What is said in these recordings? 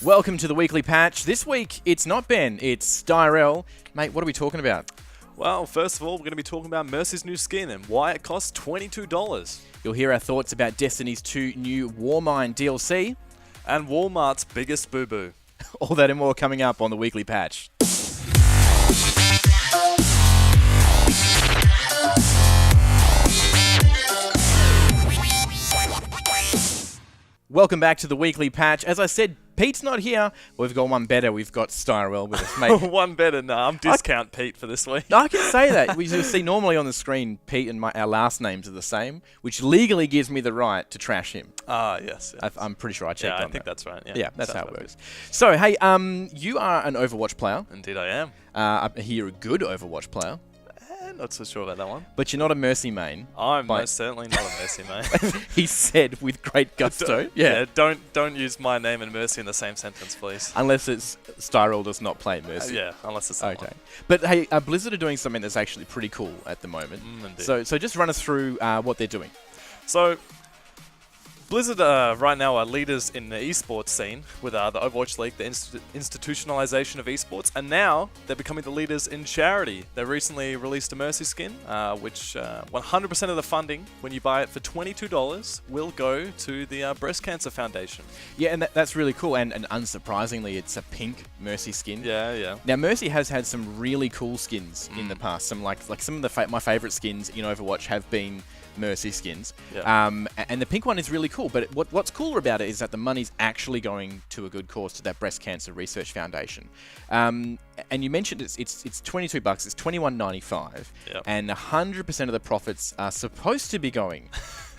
Welcome to the weekly patch. This week, it's not Ben, it's Xavier. Mate, what are we talking about? Well, first of all, we're going to be talking about Mercy's new skin and why it costs $22. You'll hear our thoughts about Destiny's 2 new Warmind DLC. And Walmart's biggest boo-boo. All that and more coming up on the weekly patch. Welcome back to the weekly patch. As I said, Pete's not here. We've got one better. We've got Styrell with us, mate. One better. No, I'm discount Pete for this week. I can say that. We see normally on the screen, Pete and our last names are the same, which legally gives me the right to trash him. Ah, yes. I'm pretty sure I checked on that. I think that's right. Yeah, that's how it works. So, hey, you are an Overwatch player. Indeed I am. I hear you're a good Overwatch player. Not so sure about that one. But you're not a Mercy main. I'm most certainly not a Mercy main. He said with great gusto. Don't use my name and Mercy in the same sentence, please. Unless it's Styrell does not play Mercy. Yeah, unless it's someone. Okay. But hey, Blizzard are doing something that's actually pretty cool at the moment. So just run us through what they're doing. So Blizzard right now are leaders in the esports scene with the Overwatch League, the institutionalization of esports, and now they're becoming the leaders in charity. They recently released a Mercy skin, which 100% of the funding, when you buy it for $22, will go to the Breast Cancer Foundation. Yeah, and that's really cool, and unsurprisingly, it's a pink Mercy skin. Yeah. Now, Mercy has had some really cool skins in the past. Some like some of the my favorite skins in Overwatch have been Mercy skins. Yeah. And the pink one is really cool, but what's cooler about it is that the money's actually going to a good cause, to that Breast Cancer Research Foundation. And you mentioned it's $22, it's $21.95, and 100% of the profits are supposed to be going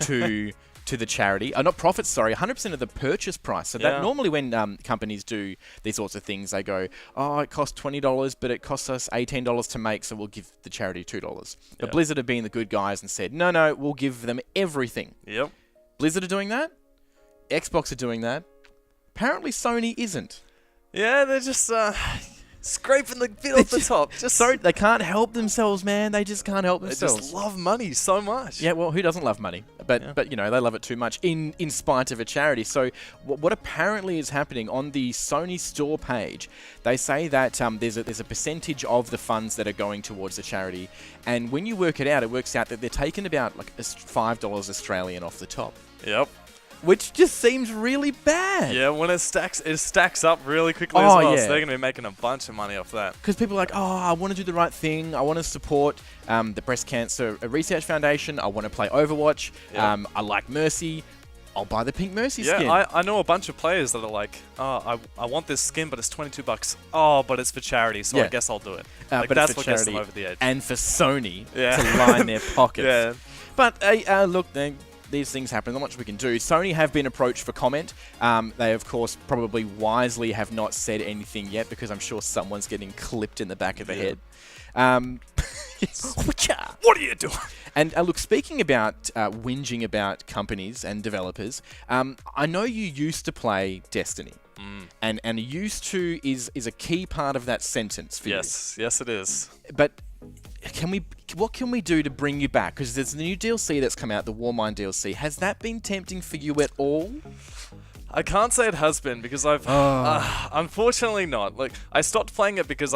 to the charity. Not profits, sorry, 100% of the purchase price. So that normally when companies do these sorts of things, they go, oh, it costs $20, but it costs us $18 to make, so we'll give the charity $2. But Blizzard have been the good guys and said, no, we'll give them everything. Yep. Blizzard are doing that. Xbox are doing that. Apparently Sony isn't. Yeah, they're just scraping the bit off the top. Sorry, they can't help themselves, man. They just can't help themselves. They just love money so much. Yeah, well, who doesn't love money? But you know, they love it too much in spite of a charity. So what apparently is happening on the Sony store page, they say that there's a percentage of the funds that are going towards the charity, and when you work it out, it works out that they're taking about like $5 Australian off the top. Yep. Which just seems really bad. Yeah, when it stacks up really quickly as well, so they're going to be making a bunch of money off that. Because people are like, oh, I want to do the right thing. I want to support the Breast Cancer Research Foundation. I want to play Overwatch. Yep. I like Mercy. I'll buy the pink Mercy skin. Yeah, I know a bunch of players that are like, oh, I want this skin, but it's $22. Oh, but it's for charity, so I guess I'll do it. But that's it's for what gets charity them over the edge. and for Sony to line their pockets. Yeah. But look, these things happen. Not much we can do. Sony have been approached for comment. They, of course, probably wisely have not said anything yet, because I'm sure someone's getting clipped in the back of the head. What are you doing? And look, speaking about whinging about companies and developers, I know you used to play Destiny. And used to is a key part of that sentence for you. Yes it is. But what can we do to bring you back? Because there's the new DLC that's come out, the Warmind DLC. Has that been tempting for you at all? I can't say it has been, because I've unfortunately not. Like, I stopped playing it because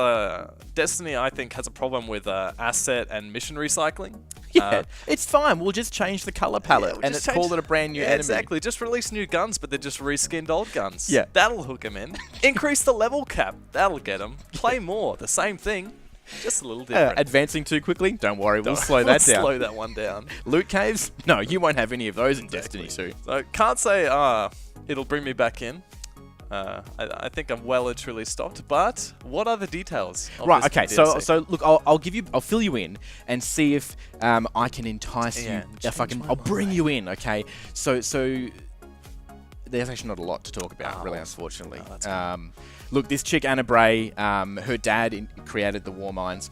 Destiny, I think, has a problem with asset and mission recycling. Yeah, it's fine. We'll just change the color palette and call it a brand new enemy. Exactly. Just release new guns, but they're just reskinned old guns. Yeah. That'll hook them in. Increase the level cap. That'll get them. Play more. The same thing. Just a little different. Advancing too quickly? Don't worry, we'll slow that down. Slow that one down. Loot caves? No, you won't have any of those in Destiny 2. So, can't say it'll bring me back in. I think I'm well and truly stopped, but what are the details? Right, okay, so look, I'll fill you in and see if I can entice you. I'll bring you in, okay? So there's actually not a lot to talk about, really, unfortunately. Look, this chick, Anna Bray, her dad created the Warminds.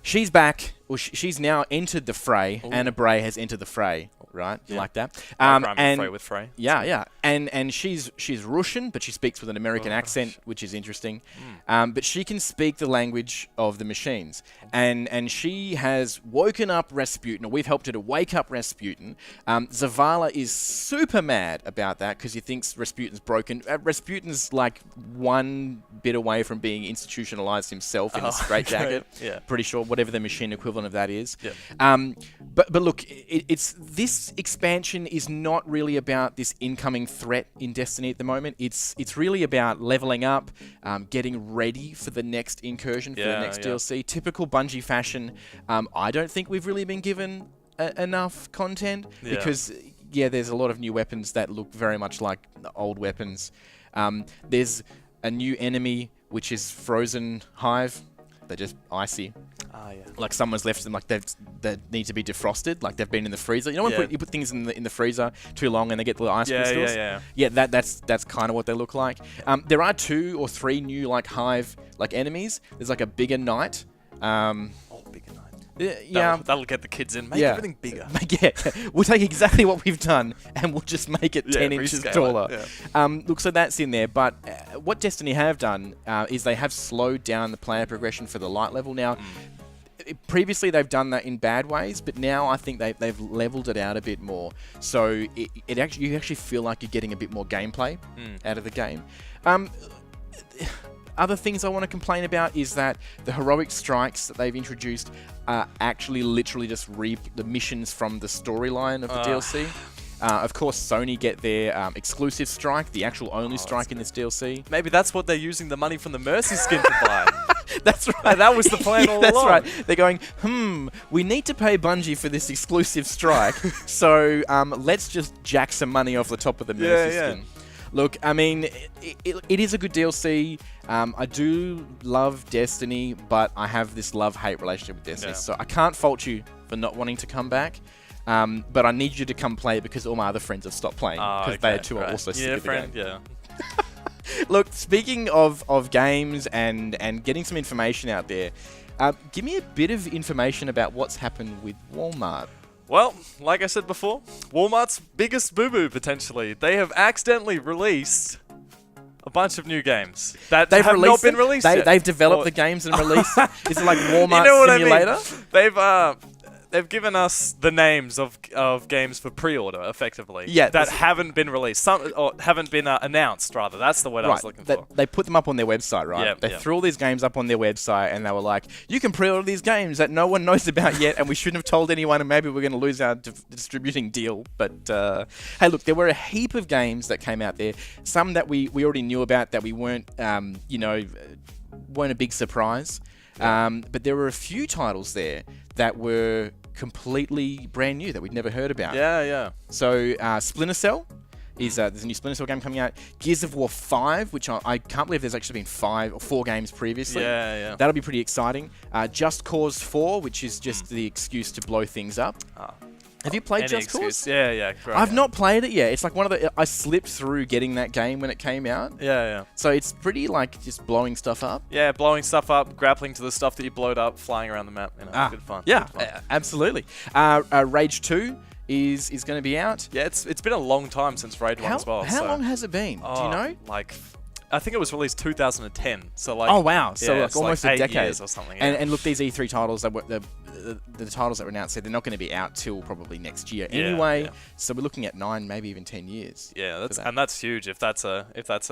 She's back. Well, she's now entered the fray. Anna Bray has entered the fray. right? You Yeah. like that? And Frey with Frey. Yeah. And she's Russian, but she speaks with an American accent, which is interesting. But she can speak the language of the machines. And she has woken up Rasputin, or we've helped her to wake up Rasputin. Zavala is super mad about that because he thinks Rasputin's broken. Rasputin's like one bit away from being institutionalized himself in a straitjacket. Yeah. Pretty sure, whatever the machine equivalent of that is. Yeah. But look, it's this expansion is not really about this incoming threat in Destiny at the moment. It's really about leveling up, getting ready for the next incursion, for the next DLC. Typical Bungie fashion. I don't think we've really been given enough content because there's a lot of new weapons that look very much like the old weapons. There's a new enemy which is Frozen Hive. They're just icy. Like someone's left them, like they need to be defrosted, like they've been in the freezer. You know when you put things in the freezer too long and they get the ice crystals? Yeah, that's kind of what they look like. There are 2 or 3 new like hive like enemies. There's like a bigger knight. Bigger knight. That'll get the kids in. Make everything bigger. We'll take exactly what we've done and we'll just make it 10 inches taller. Look, so that's in there. But what Destiny have done is they have slowed down the player progression for the light level. Now, previously they've done that in bad ways, but now I think they've leveled it out a bit more. So you actually feel like you're getting a bit more gameplay out of the game. Other things I want to complain about is that the heroic strikes that they've introduced are actually literally just the missions from the storyline of the DLC. Of course, Sony get their exclusive strike, the actual only strike in this DLC. Maybe that's what they're using the money from the Mercy skin to buy. That's right. That was the plan all along. That's right. They're going, we need to pay Bungie for this exclusive strike, so let's just jack some money off the top of the Mercy skin. Look, I mean, it is a good DLC. I do love Destiny, but I have this love-hate relationship with Destiny, so I can't fault you for not wanting to come back. But I need you to come play it because all my other friends have stopped playing because they too are also sick of the game. Yeah. Look, speaking of games and getting some information out there, give me a bit of information about what's happened with Walmart. Well, like I said before, Walmart's biggest boo-boo potentially. They have accidentally released a bunch of new games that have not been released yet. They've developed the games and released. Is it like Walmart Simulator? I mean? They've given us the names of games for pre-order, effectively. Yeah, that haven't been released, or haven't been announced. Rather, that's the word I was looking for. They put them up on their website, right? They threw all these games up on their website, and they were like, "You can pre-order these games that no one knows about yet, and we shouldn't have told anyone, and maybe we're going to lose our distributing deal." But hey, look, there were a heap of games that came out there. Some that we already knew about that we weren't, weren't a big surprise. But there were a few titles there that were completely brand new that we'd never heard about. Yeah. So Splinter Cell is there's a new Splinter Cell game coming out. Gears of War 5, which I can't believe there's actually been 5 or 4 games previously. Yeah. That'll be pretty exciting. Just Cause 4, which is just the excuse to blow things up. Have you played Just Cause? Yeah. Correct. I've not played it yet. It's like I slipped through getting that game when it came out. Yeah. So it's pretty like just blowing stuff up. Yeah, blowing stuff up, grappling to the stuff that you blowed up, flying around the map. Good fun. Yeah, good fun. Absolutely. Rage 2 is going to be out. Yeah, it's been a long time since Rage 1 as well. How long has it been? Do you know? I think it was released 2010. So like. Oh wow! So like almost a decade years or something. Yeah. And look, these E3 titles that were the titles that were announced, they're not going to be out till probably next year anyway. So we're looking at 9, maybe even 10 years. Yeah, that's huge. If that's a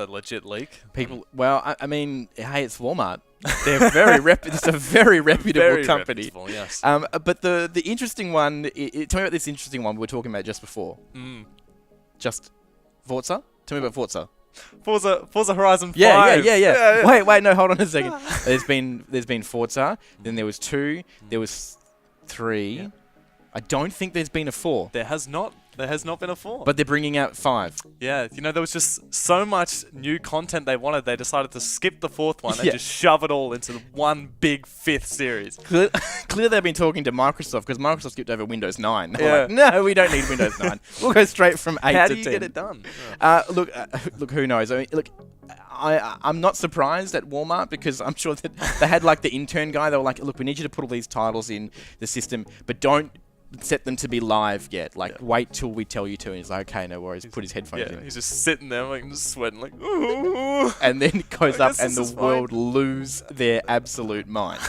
legit leak. People, well, I mean, hey, it's Walmart. They're very it's a very reputable company. Reputable, yes. But the interesting one, tell me about this interesting one we were talking about just before. Just Forza. Tell me about Forza. Forza Horizon 5. Yeah. Wait, no, hold on a second. There's been Forza, then there was 2, there was 3. Yeah. I don't think there's been a 4. There has not been a 4. But they're bringing out 5. Yeah, there was just so much new content they wanted, they decided to skip the 4th one and just shove it all into one big 5th series. Clearly they've been talking to Microsoft, because Microsoft skipped over Windows 9. They're like, no, we don't need Windows 9. We'll go straight from 8 to 10. How do you get it done? Look, who knows? I mean, look, I'm not surprised at Walmart, because I'm sure that they had like the intern guy. They were like, look, we need you to put all these titles in the system, but don't set them to be live yet. Like, wait till we tell you to. And he's like, okay, no worries. Put his headphones in. He's just sitting there, like, just sweating, like, ooh. And then it goes up and the world lose their absolute mind.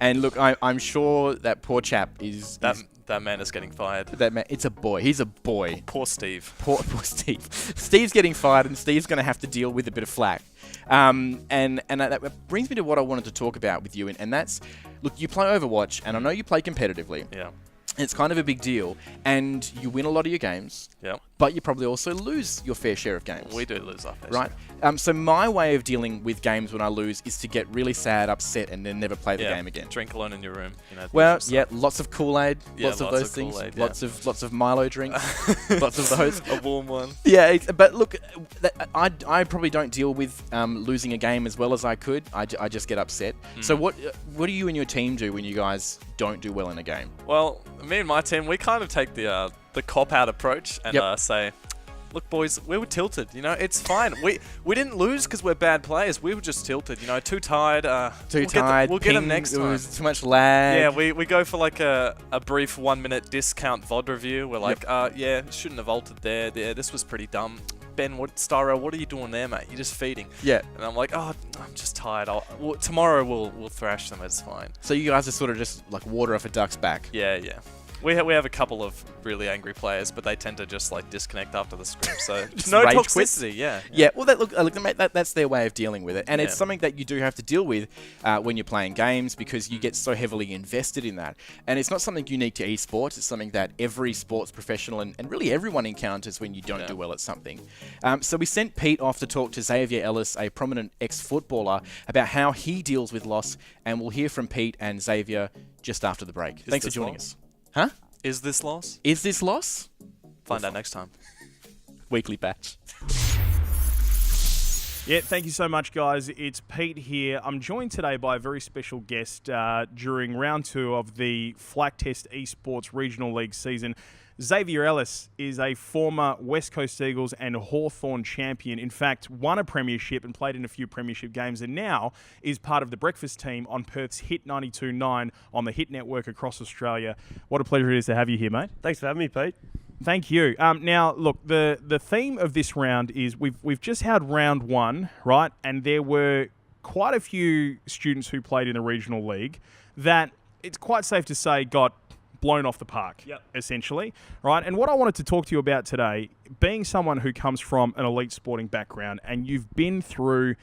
And look, I'm sure that poor chap is... That man is getting fired. That man, it's a boy. He's a boy. Poor Steve. Poor Steve. Steve's getting fired, and Steve's going to have to deal with a bit of flack. And that brings me to what I wanted to talk about with you, and that's, look, you play Overwatch, and I know you play competitively. Yeah. It's kind of a big deal, and you win a lot of your games. Yeah. But you probably also lose your fair share of games. We do lose our fair share. Right? So my way of dealing with games when I lose is to get really sad, upset, and then never play the game again. Drink alone in your room. Lots of Kool-Aid, lots of those things, lots of Milo drinks, lots of those. A warm one. Yeah, but look, I probably don't deal with losing a game as well as I could. I just get upset. So what do you and your team do when you guys don't do well in a game? Well, me and my team, we kind of take the cop-out approach and say, look, boys, we were tilted. You know, it's fine. We didn't lose because we're bad players. We were just tilted. You know, too tired. We'll get them next time. It was too much lag. Yeah, we go for like a brief 1-minute discount VOD review. We're like, shouldn't have altered there. Yeah, this was pretty dumb. Ben, Styro, what are you doing there, mate? You're just feeding. Yeah. And I'm like, I'm just tired. Tomorrow we'll thrash them. It's fine. So you guys are sort of just like water off a duck's back. Yeah. We have a couple of really angry players, but they tend to just like disconnect after the scrim. So no toxicity. Yeah. Well, that's their way of dealing with it, and it's something that you do have to deal with when you're playing games because you get so heavily invested in that. And it's not something unique to esports. It's something that every sports professional and really everyone encounters when you don't do well at something. So we sent Pete off to talk to Xavier Ellis, a prominent ex-footballer, about how he deals with loss, and we'll hear from Pete and Xavier just after the break. Thanks for joining us. Huh? Is this loss? Is this loss? Find out next time. Weekly batch. Yeah, thank you so much, guys. It's Pete here. I'm joined today by a very special guest during round 2 of the Flaktest Esports Regional League season. Xavier Ellis is a former West Coast Eagles and Hawthorn champion. In fact, won a premiership and played in a few premiership games, and now is part of the breakfast team on Perth's Hit 92.9 on the Hit Network across Australia. What a pleasure it is to have you here, mate. Thanks for having me, Pete. Thank you. Now, look, the theme of this round is we've just had round 1, right? And there were quite a few students who played in the regional league that it's quite safe to say got blown off the park, essentially, right? And what I wanted to talk to you about today, being someone who comes from an elite sporting background and you've been through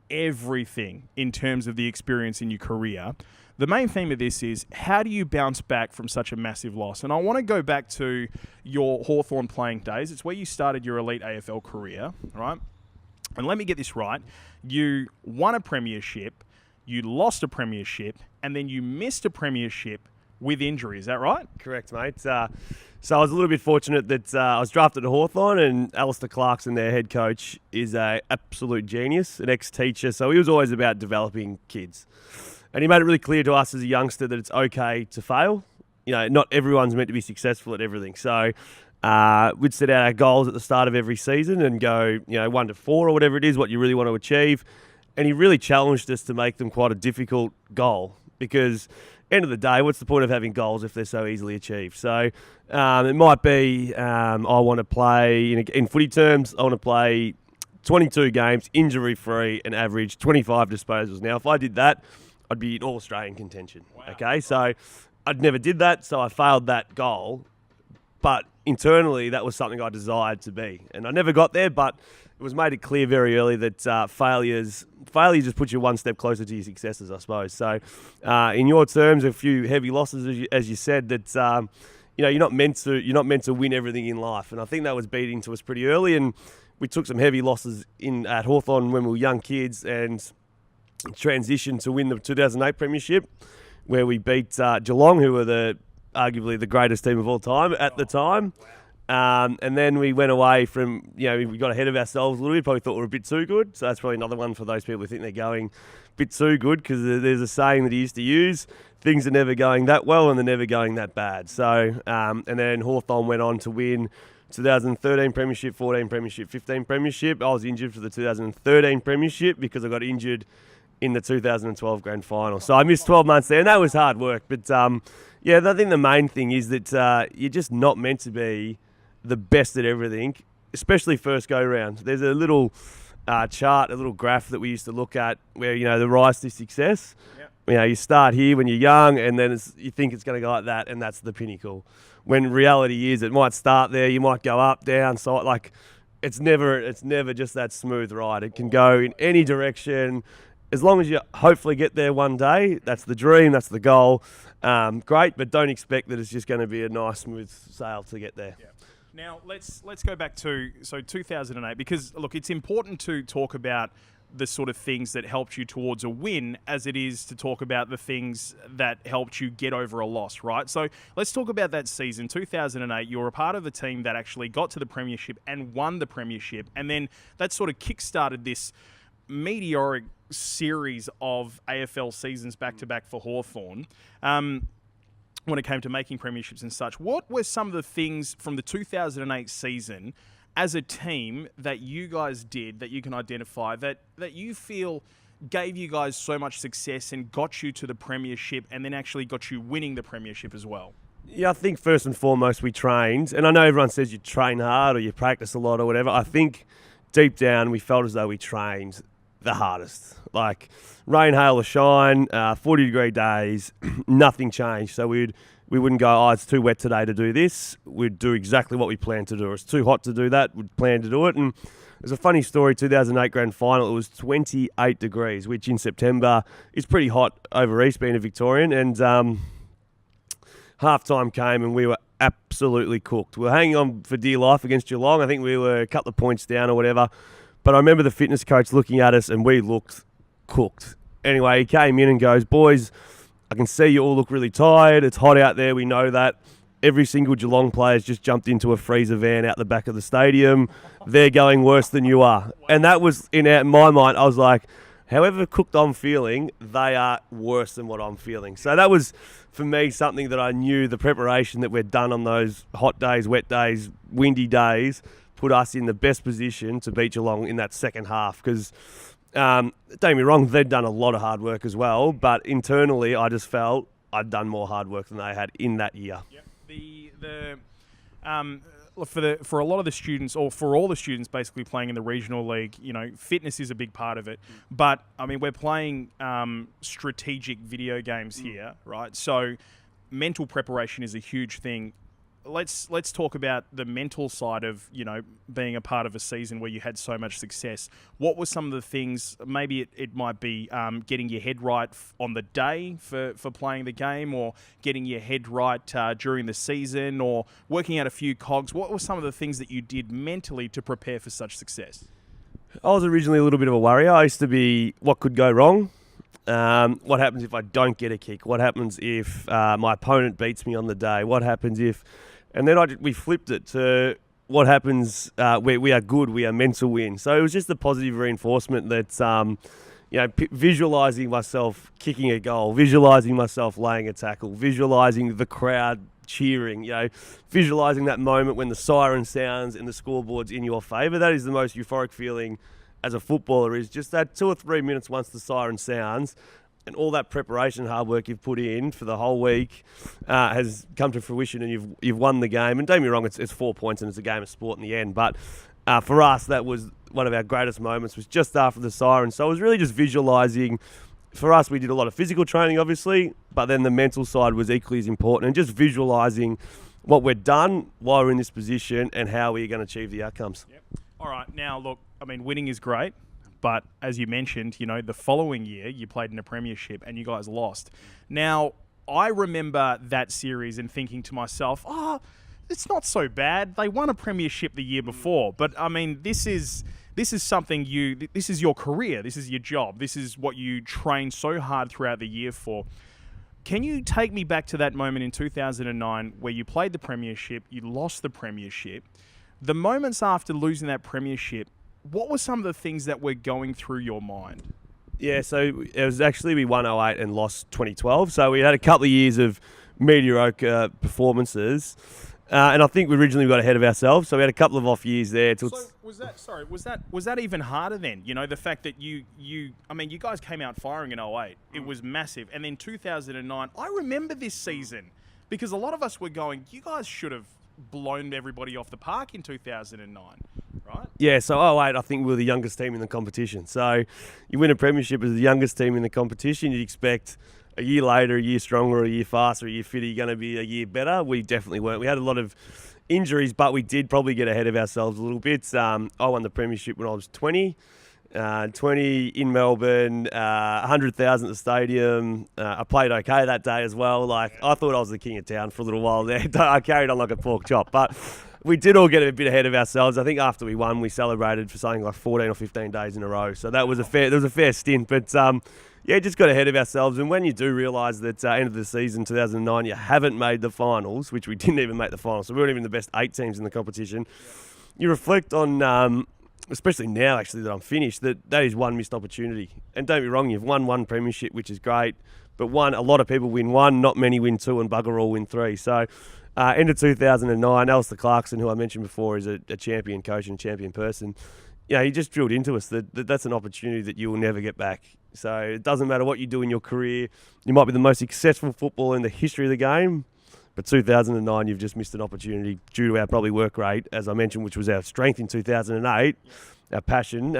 everything in terms of the experience in your career, the main theme of this is how do you bounce back from such a massive loss? And I want to go back to your Hawthorn playing days. It's where you started your elite AFL career, right? And let me get this right. You won a premiership, you lost a premiership, and then you missed a premiership with injury. Is that right? Correct, mate. So I was a little bit fortunate that I was drafted to Hawthorn, and Alistair Clarkson, their head coach, is an absolute genius, an ex-teacher. So he was always about developing kids. And he made it really clear to us as a youngster that it's okay to fail. You know, not everyone's meant to be successful at everything. So we'd set out our goals at the start of every season and go, 1 to 4 or whatever it is, what you really want to achieve. And he really challenged us to make them quite a difficult goal because end of the day, what's the point of having goals if they're so easily achieved? So it might be I want to play, in footy terms, I want to play 22 games, injury-free, and average 25 disposals. Now, if I did that, I'd be in All-Australian contention. Wow. Okay, so I'd never did that, so I failed that goal. But internally, that was something I desired to be. And I never got there, but it was made it clear very early that failure just puts you one step closer to your successes, I suppose. So, in your terms, a few heavy losses, as you said, that you're not meant to win everything in life, and I think that was beating to us pretty early. And we took some heavy losses at Hawthorn when we were young kids, and transitioned to win the 2008 premiership, where we beat Geelong, who were arguably the greatest team of all time at the time. And then we went away from, we got ahead of ourselves a little bit, probably thought we were a bit too good. So that's probably another one for those people who think they're going a bit too good, because there's a saying that he used to use, things are never going that well and they're never going that bad. So, and then Hawthorn went on to win 2013 premiership, 14 premiership, 15 premiership. I was injured for the 2013 premiership because I got injured in the 2012 grand final. So I missed 12 months there, and that was hard work. But yeah, I think the main thing is that you're just not meant to be the best at everything, especially first go round. There's a little chart, a little graph that we used to look at where, the rise to success. Yep. You start here when you're young, and then you think it's going to go like that, and that's the pinnacle. When reality is, it might start there, you might go up, down, so like it's never just that smooth ride. It can go in any direction. As long as you hopefully get there one day, that's the dream, that's the goal. Great, but don't expect that it's just going to be a nice smooth sail to get there. Yeah. Now let's go back to 2008, because look, it's important to talk about the sort of things that helped you towards a win as it is to talk about the things that helped you get over a loss, right? So let's talk about that season, 2008. You were a part of a team that actually got to the premiership and won the premiership, and then that sort of kick-started this meteoric series of AFL seasons back-to-back for Hawthorn. When it came to making premierships and such, what were some of the things from the 2008 season as a team that you guys did that you can identify that you feel gave you guys so much success and got you to the premiership and then actually got you winning the premiership as well? Yeah, I think first and foremost we trained, and I know everyone says you train hard or you practice a lot or whatever. I think deep down we felt as though we trained the hardest. Like rain, hail or shine, 40-degree days, nothing changed. So we wouldn't go, it's too wet today to do this. We'd do exactly what we planned to do. It's too hot to do that. We'd plan to do it. And there's a funny story, 2008 grand final, it was 28 degrees, which in September is pretty hot over East, being a Victorian. And half-time came and we were absolutely cooked. We were hanging on for dear life against Geelong. I think we were a couple of points down or whatever. But I remember the fitness coach looking at us and we looked cooked. Anyway, he came in and goes, boys, I can see you all look really tired. It's hot out there. We know that. Every single Geelong player's just jumped into a freezer van out the back of the stadium. They're going worse than you are. And that was, in my mind, I was like, however cooked I'm feeling, they are worse than what I'm feeling. So that was, for me, something that I knew the preparation that we'd done on those hot days, wet days, windy days, put us in the best position to beat Geelong in that second half. Because, don't get me wrong, they'd done a lot of hard work as well, but internally I just felt I'd done more hard work than they had in that year. Yep. For a lot of the students, or for all the students basically playing in the regional league, fitness is a big part of it. But, I mean, we're playing strategic video games here, right? So mental preparation is a huge thing. Let's talk about the mental side of, being a part of a season where you had so much success. What were some of the things, maybe it might be getting your head right on the day for playing the game, or getting your head right during the season, or working out a few cogs. What were some of the things that you did mentally to prepare for such success? I was originally a little bit of a worrier. I used to be, what could go wrong? What happens if I don't get a kick? What happens if my opponent beats me on the day? What happens if... And then we flipped it to what happens where we are good, we are meant to win. So it was just the positive reinforcement that, visualising myself kicking a goal, visualising myself laying a tackle, visualising the crowd cheering, visualising that moment when the siren sounds and the scoreboard's in your favour. That is the most euphoric feeling as a footballer, is just that 2 or 3 minutes once the siren sounds, and all that preparation, hard work you've put in for the whole week has come to fruition, and you've won the game. And don't get me wrong, it's 4 points and it's a game of sport in the end. But for us, that was one of our greatest moments, was just after the siren. So it was really just visualising. For us, we did a lot of physical training, obviously, but then the mental side was equally as important, and just visualising what we'd done, why we're in this position, and how we're going to achieve the outcomes. Yep. All right. Now, look, I mean, winning is great. But as you mentioned, the following year you played in a premiership and you guys lost. Now, I remember that series and thinking to myself, it's not so bad. They won a premiership the year before. But, I mean, this is something this is your career. This is your job. This is what you train so hard throughout the year for. Can you take me back to that moment in 2009 where you played the premiership, you lost the premiership? The moments after losing that premiership, what were some of the things that were going through your mind? Yeah, so it was actually, we won 08 and lost 2012. So we had a couple of years of mediocre performances. And I think we originally got ahead of ourselves, so we had a couple of off years there. So was that even harder then? You know, the fact that you guys came out firing in 08. It was massive. And then 2009, I remember this season because a lot of us were going, you guys should have blown everybody off the park in 2009, right? Yeah, so 08, I think we were the youngest team in the competition. So you win a premiership as the youngest team in the competition, you'd expect a year later, a year stronger, a year faster, a year fitter, you're going to be a year better. We definitely weren't. We had a lot of injuries, but we did probably get ahead of ourselves a little bit. I won the premiership when I was 20. 20 in Melbourne, 100,000 at the stadium. I played okay that day as well. Like, I thought I was the king of town for a little while there. I carried on like a pork chop, but we did all get a bit ahead of ourselves. I think after we won, we celebrated for something like 14 or 15 days in a row. So that was a fair stint, but yeah, just got ahead of ourselves. And when you do realise that end of the season, 2009, you haven't made the finals, which we didn't even make the finals, so we weren't even the best 8 teams in the competition. You reflect on, especially now actually that I'm finished, that is one missed opportunity. And don't be wrong, you've won one premiership, which is great, but a lot of people win one, not many win 2, and bugger all win 3. So end of 2009, Alistair Clarkson, who I mentioned before, is a champion coach and champion person. You know, he just drilled into us that that's an opportunity that you will never get back. So it doesn't matter what you do in your career. You might be the most successful footballer in the history of the game, but 2009, you've just missed an opportunity due to our probably work rate, as I mentioned, which was our strength in 2008. Our passion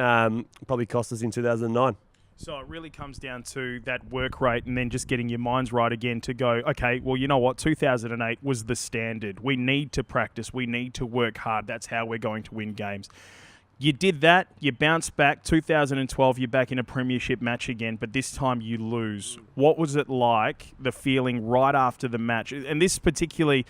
probably cost us in 2009. So it really comes down to that work rate and then just getting your minds right again to go, okay, well, you know what? 2008 was the standard. We need to practice. We need to work hard. That's how we're going to win games. You did that, you bounced back. 2012, you're back in a premiership match again, but this time you lose. What was it like, the feeling right after the match? And this particularly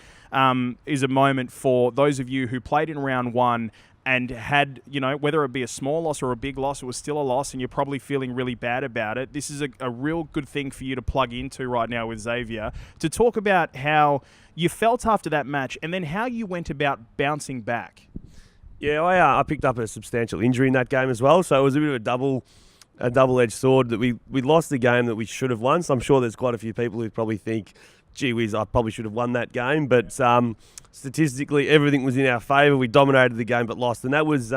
is a moment for those of you who played in round 1 and had, you know, whether it be a small loss or a big loss, it was still a loss and you're probably feeling really bad about it. This is a real good thing for you to plug into right now with Xavier, to talk about how you felt after that match and then how you went about bouncing back. Yeah, I picked up a substantial injury in that game as well, so it was a bit of a double-edged sword that we lost the game that we should have won. So I'm sure there's quite a few people who probably think, gee whiz, I probably should have won that game. But statistically, everything was in our favour. We dominated the game but lost, and that was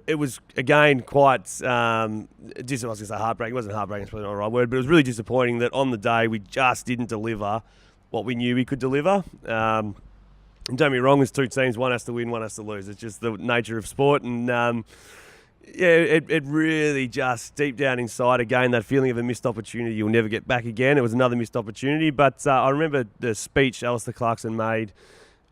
it was again quite I was going to say heartbreaking. It wasn't heartbreaking, it's probably not the right word, but it was really disappointing that on the day we just didn't deliver what we knew we could deliver. And don't be wrong, there's 2 teams, one has to win, one has to lose. It's just the nature of sport. And it really just deep down inside, again, that feeling of a missed opportunity you'll never get back again. It was another missed opportunity. But I remember the speech Alistair Clarkson made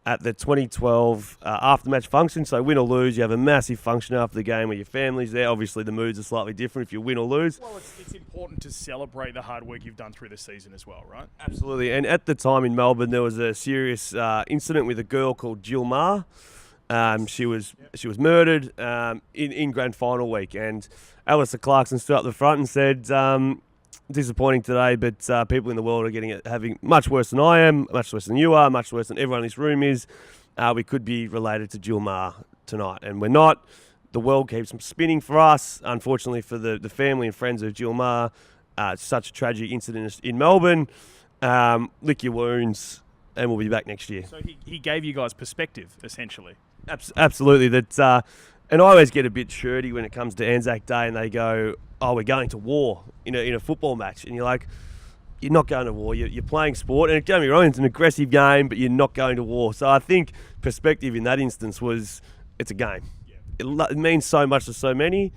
at the 2012 after-match function. So win or lose, you have a massive function after the game where your family's there. Obviously, the moods are slightly different if you win or lose. Well, it's important to celebrate the hard work you've done through the season as well, right? Absolutely. And at the time in Melbourne, there was a serious incident with a girl called Jill Maher. She was murdered in grand final week. And Alistair Clarkson stood up the front and said, disappointing today, but people in the world are having much worse than I am, much worse than you are, much worse than everyone in this room is. We could be related to Jill Maher tonight, and we're not. The world keeps spinning for us. Unfortunately for the family and friends of Jill Maher, it's such a tragic incident in Melbourne. Lick your wounds, and we'll be back next year. So he gave you guys perspective, essentially. Absolutely. That, and I always get a bit shirty when it comes to Anzac Day, and they go, "Oh, we're going to war in a football match," and you're like, "You're not going to war. You're playing sport, and don't get me wrong, it's an aggressive game, but you're not going to war." So I think perspective in that instance was, it's a game. Yeah. It means so much to so many,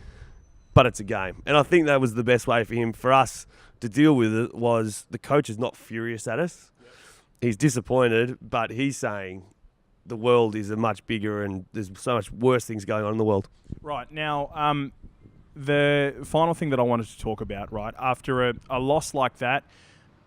but it's a game, and I think that was the best way for us to deal with it. Was the coach is not furious at us. Yep. He's disappointed, but he's saying the world is a much bigger and there's so much worse things going on in the world. Right. Now, the final thing that I wanted to talk about, right, after a loss like that,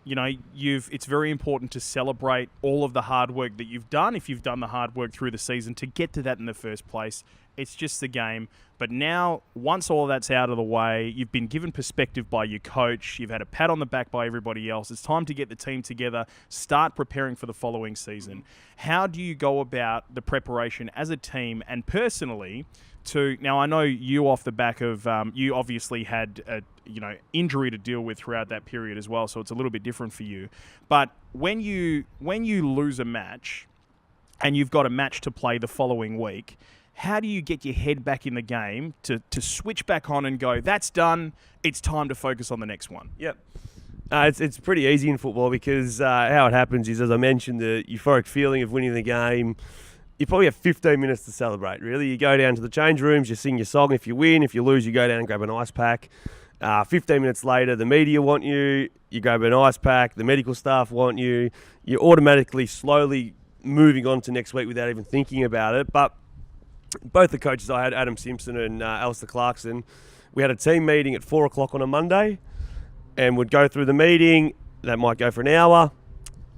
you know, it's very important to celebrate all of the hard work that you've done, if you've done the hard work through the season to get to that in the first place. It's just the game. But now, once all of that's out of the way, you've been given perspective by your coach, you've had a pat on the back by everybody else, it's time to get the team together, start preparing for the following season. How do you go about the preparation as a team and personally now I know you off the back of, you obviously had a injury to deal with throughout that period as well, so it's a little bit different for you. But when you lose a match, and you've got a match to play the following week, how do you get your head back in the game to switch back on and go, that's done, it's time to focus on the next one? Yep. It's pretty easy in football because how it happens is, as I mentioned, the euphoric feeling of winning the game, you probably have 15 minutes to celebrate, really. You go down to the change rooms, you sing your song if you win. If you lose, you go down and grab an ice pack. 15 minutes later, the media want you. You grab an ice pack. The medical staff want you. You're automatically, slowly moving on to next week without even thinking about it. But both the coaches I had, Adam Simpson and Alistair Clarkson, we had a team meeting at 4 o'clock on a Monday and would go through the meeting. That might go for an hour.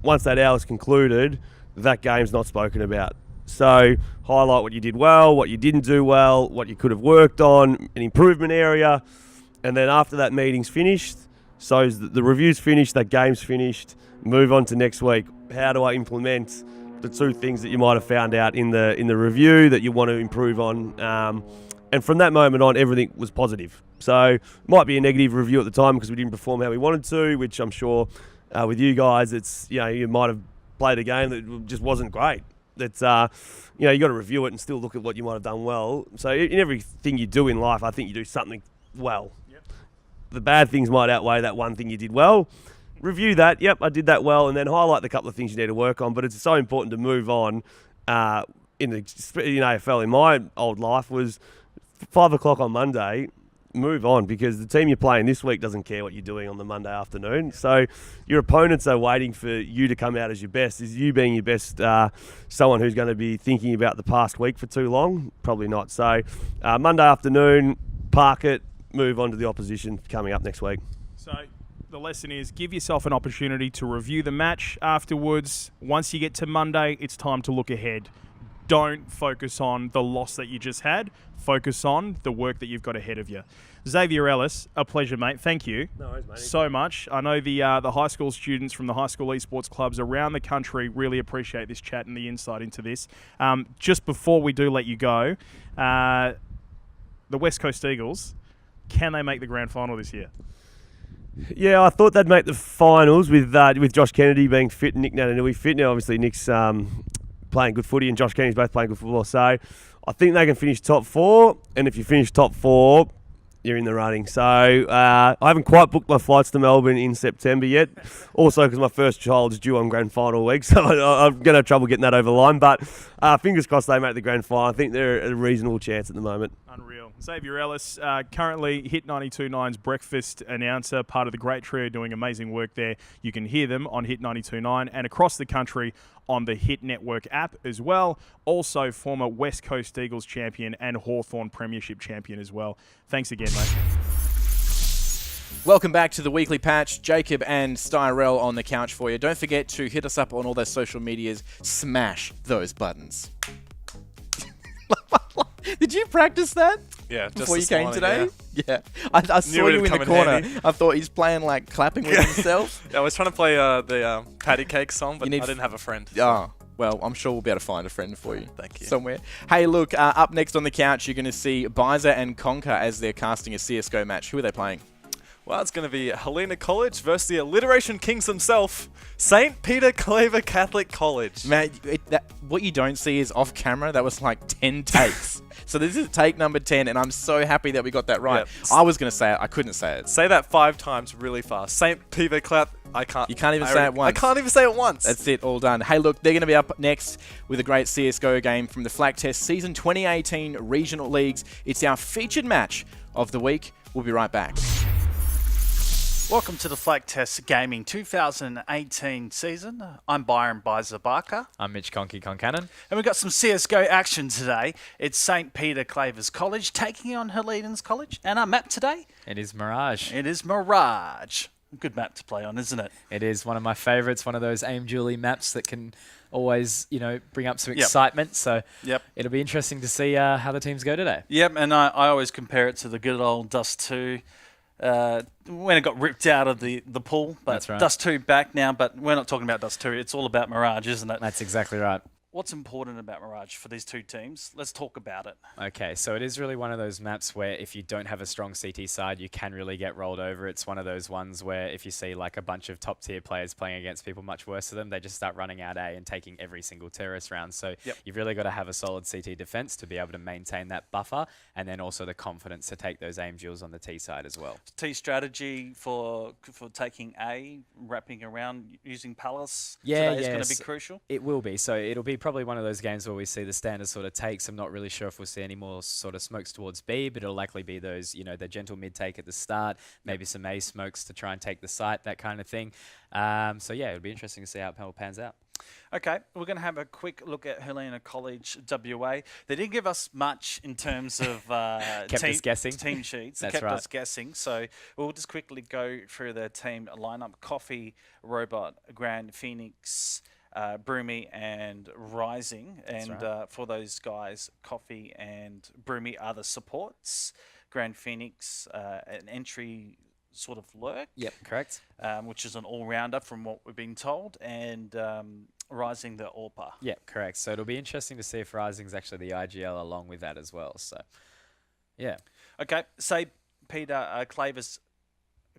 Once that hour's concluded, that game's not spoken about. So highlight what you did well, what you didn't do well, what you could have worked on, an improvement area. And then after that meeting's finished, so the review's finished, that game's finished, move on to next week. How do I implement the two things that you might have found out in the review that you want to improve on? And from that moment on, everything was positive. So it might be a negative review at the time because we didn't perform how we wanted to, which I'm sure with you guys, it's you might have played a game that just wasn't great. That's you got to review it and still look at what you might have done well. So in everything you do in life, I think you do something well. Yep. The bad things might outweigh that one thing you did well. Review that. Yep, I did that well, and then highlight the couple of things you need to work on. But it's so important to move on. In AFL, in my old life, was 5 o'clock on Monday. Move on, because the team you're playing this week doesn't care what you're doing on the Monday afternoon. So your opponents are waiting for you to come out as your best. Is you being your best someone who's going to be thinking about the past week for too long? Probably not. So Monday afternoon, park it, move on to the opposition coming up next week. So the lesson is, give yourself an opportunity to review the match afterwards. Once you get to Monday, it's time to look ahead. Don't focus on the loss that you just had. Focus on the work that you've got ahead of you. Xavier Ellis, a pleasure, mate. Thank you so much. I know the high school students from the high school esports clubs around the country really appreciate this chat and the insight into this. Just before we do let you go, the West Coast Eagles, can they make the grand final this year? Yeah, I thought they'd make the finals with Josh Kennedy being fit and Nick Natanui fit. Now, obviously, Nick's playing good footy and Josh Kennedy's both playing good football. So I think they can finish top 4. And if you finish top 4, you're in the running. So I haven't quite booked my flights to Melbourne in September yet. Also, because my first child's due on grand final week. So I'm going to have trouble getting that over the line. But fingers crossed they make the grand final. I think they're a reasonable chance at the moment. Unreal. Xavier Ellis, currently Hit 92.9's breakfast announcer, part of the great trio doing amazing work there. You can hear them on Hit 92.9 and across the country on the Hit Network app as well. Also former West Coast Eagles champion and Hawthorn Premiership champion as well. Thanks again, mate. Welcome back to the Weekly Patch. Jacob and Styrell on the couch for you. Don't forget to hit us up on all their social medias. Smash those buttons. Did you practice that? Yeah, just before you came today? Yeah. I saw you in the corner. handy. I thought he's playing like clapping with himself. Yeah, I was trying to play the Patty Cake song, but I didn't have a friend. Oh, well, I'm sure we'll be able to find a friend for you. Thank you. Somewhere. Hey, look, up next on the couch, you're going to see Biza and Conker as they're casting a CSGO match. Who are they playing? Well, it's going to be Helena College versus the alliteration kings himself, St. Peter Claver Catholic College. Man, what you don't see is off camera, that was like 10 takes. So this is take number 10, and I'm so happy that we got that right. Yep. I was going to say it. I couldn't say it. Say that 5 times really fast. St. Peter Claver. I can't. You can't even say it once. I can't even say it once. That's it. All done. Hey, look, they're going to be up next with a great CSGO game from the Flaktest Season 2018 Regional Leagues. It's our featured match of the week. We'll be right back. Welcome to the Flaktest Gaming 2018 season. I'm Byron Biza Barker. I'm Mitch Concannon. And we've got some CSGO action today. It's St. Peter Claver's College taking on Helena's College. And our map today? It is Mirage. It is Mirage. Good map to play on, isn't it? It is one of my favourites, one of those Aim Julie maps that can always, bring up some excitement. So it'll be interesting to see how the teams go today. Yep, and I always compare it to the good old Dust 2. When it got ripped out of the pool, but That's right. Dust 2 back now, but we're not talking about Dust 2. It's all about Mirage, isn't it? That's exactly right. what's important about Mirage for these two teams? Let's talk about it. Okay, so it is really one of those maps where if you don't have a strong CT side, you can really get rolled over. It's one of those ones where if you see like a bunch of top tier players playing against people much worse than them, they just start running out A and taking every single terrorist round. So you've really got to have a solid CT defense to be able to maintain that buffer, and then also the confidence to take those aim duels on the T side as well. T strategy for taking A, wrapping around using Palace today is going to be crucial. It will be. So it'll be probably one of those games where we see the standard sort of takes. I'm not really sure if we'll see any more sort of smokes towards B, but it'll likely be those, the gentle mid take at the start, maybe some A smokes to try and take the site, that kind of thing. So yeah, it'll be interesting to see how it pans out. Okay, we're going to have a quick look at Helena College WA. They didn't give us much in terms of team sheets. They kept us guessing. So we'll just quickly go through their team lineup. Coffee, Robot, Grand Phoenix, Broomy and Rising. And for those guys, Coffee and Broomy are the supports. Grand Phoenix, an entry sort of lurk. Yep, correct. Which is an all-rounder from what we've been told. And Rising the AWPer. Yeah, correct. So it'll be interesting to see if Rising's actually the IGL along with that as well. So, yeah. Okay, say Peter Claver's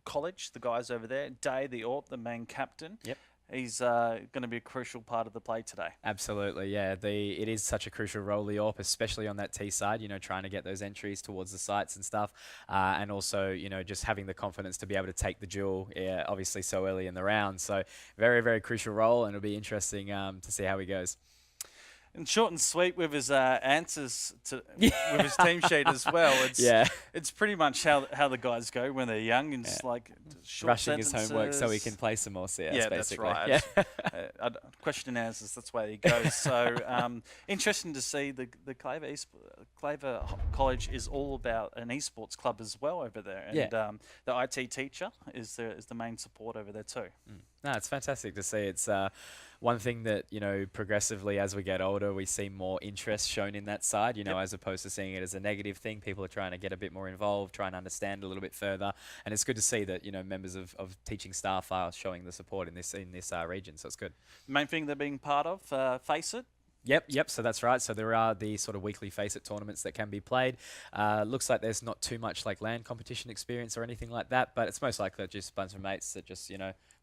College, the guys over there. Day, the AWP, the main captain. Yep. He's going to be a crucial part of the play today. Absolutely, yeah. It is such a crucial role, the AWP, especially on that T side, trying to get those entries towards the sites and stuff. And also, just having the confidence to be able to take the duel, obviously so early in the round. So very, very crucial role, and it'll be interesting to see how he goes. And short and sweet with his answers with his team sheet as well. It's pretty much how the guys go when they're young, and just like short rushing sentences. his homework so he can play some more CS. Yeah, basically. That's right. Yeah. Question and answers. That's where he goes. So interesting to see the Claver College is all about an esports club as well over there, and the IT teacher is the main support over there too. No, it's fantastic to see. It's one thing that, progressively as we get older, we see more interest shown in that side, as opposed to seeing it as a negative thing. People are trying to get a bit more involved, try and understand a little bit further. And it's good to see that, members of teaching staff are showing the support in this region. So it's good. Main thing they're being part of, Face It. Yep. So that's right. So there are the sort of weekly Face It tournaments that can be played. Looks like there's not too much like LAN competition experience or anything like that, but it's most likely just a bunch of mates that just,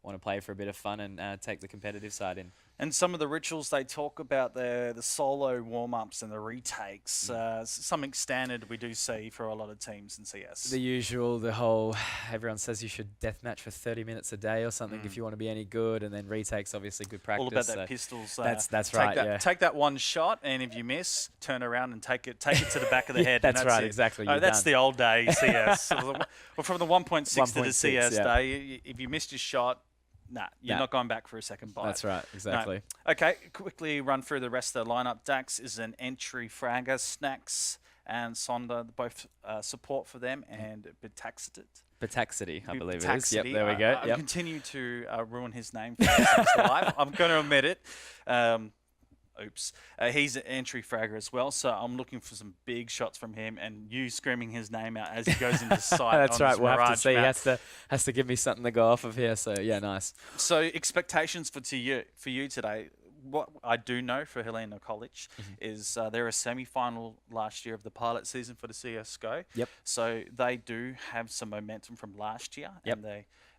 want to play for a bit of fun and take the competitive side in. And some of the rituals they talk about, the solo warm-ups and the retakes, something standard we do see for a lot of teams in CS. The usual, the whole, everyone says you should deathmatch for 30 minutes a day or something if you want to be any good, and then retakes, obviously good practice. All about that pistols. That's right, Take that one shot, and if you miss, turn around and take it to the back of the head. That's right, exactly. That's the old day CS. Well, from the 1.6 to the CS day, if you missed your shot, you're not going back for a second bite. That's right, exactly. No. Okay, quickly run through the rest of the lineup. Dax is an entry fragger. Snacks and Sonda, both support for them, and Bataxity, I believe it is. Yep, there we go. I continue to ruin his name for his life. I'm going to admit it. Oops. He's an entry fragger as well, so I'm looking for some big shots from him, and you screaming his name out as he goes into sight. That's right. We'll have to see. Map. He has to give me something to go off of here. So yeah, nice. So expectations for you today. What I do know for Helena College is they're a semi-final last year of the pilot season for the CSGO. Yep. So they do have some momentum from last year, and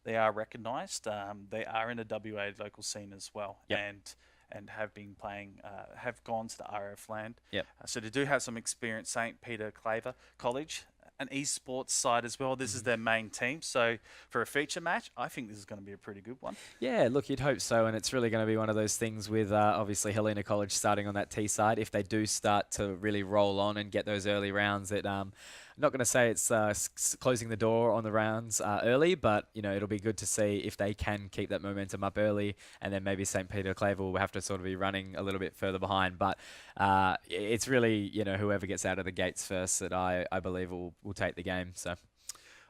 they are recognised. They are in the WA local scene as well, and have been playing, have gone to the RF land. Yep. So they do have some experience. St. Peter Claver College, an esports side as well. This is their main team. So for a feature match, I think this is going to be a pretty good one. Yeah, look, you'd hope so. And it's really going to be one of those things with obviously Helena College starting on that T side. If they do start to really roll on and get those early rounds, I'm not going to say it's closing the door on the rounds early, but it'll be good to see if they can keep that momentum up early, and then maybe St. Peter Claver will have to sort of be running a little bit further behind. But it's really whoever gets out of the gates first that I believe will take the game. So.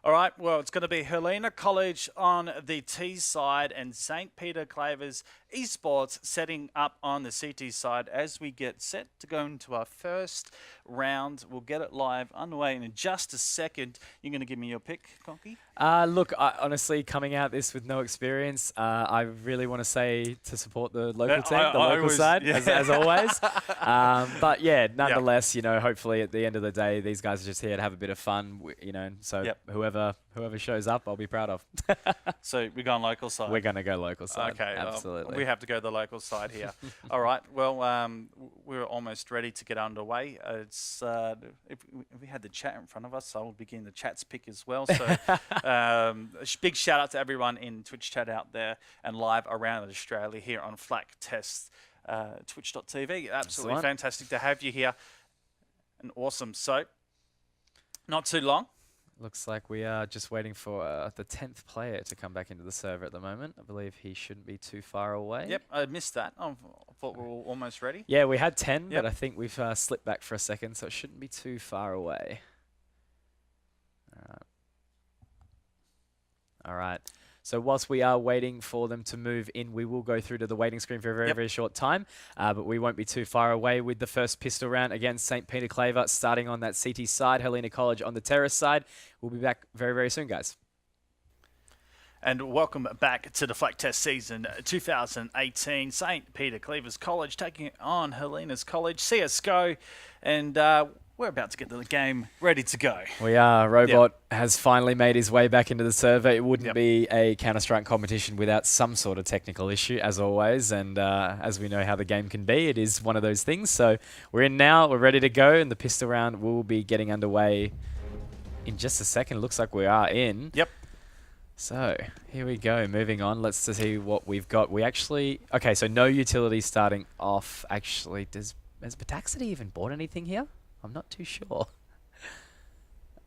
All right, well, it's going to be Helena College on the T side and St. Peter Claver's esports setting up on the CT side as we get set to go into our first round. We'll get it live underway in just a second. You're going to give me your pick, Conky? Look, honestly, coming out this with no experience, I really want to say to support the local team, the local side, as always. But yeah, nonetheless, you know, hopefully at the end of the day, these guys are just here to have a bit of fun, you know. So whoever shows up, I'll be proud of. So we're going local side. We're going to go local side. Okay, absolutely. We have to go the local side here. All right. Well, we're almost ready to get underway. It's if we had the chat in front of us, I will begin the chat's pick as well. So. Big shout out to everyone in Twitch chat out there and live around Australia here on Flaktest, twitch.tv. Absolutely fantastic to have you here. And awesome. So, not too long. Looks like we are just waiting for the 10th player to come back into the server at the moment. I believe he shouldn't be too far away. Yep, I missed that. I thought we were almost ready. Yeah, we had 10, but I think we've slipped back for a second, so it shouldn't be too far away. All right. So whilst we are waiting for them to move in, we will go through to the waiting screen for a very, very short time. But we won't be too far away with the first pistol round against St. Peter Claver starting on that CT side, Helena College on the terrace side. We'll be back very, very soon, guys. And welcome back to the Flaktest season 2018. St. Peter Claver's College taking on Helena's College, CSGO. And we're about to get the game ready to go. We are. Robot has finally made his way back into the server. It wouldn't be a Counter-Strike competition without some sort of technical issue, as always. And as we know how the game can be, it is one of those things. So we're in now. We're ready to go. And the pistol round will be getting underway in just a second. It looks like we are in. Yep. So here we go. Moving on. Let's see what we've got. We actually... Okay, so no utility starting off. Actually, has Bataxity even bought anything here? I'm not too sure.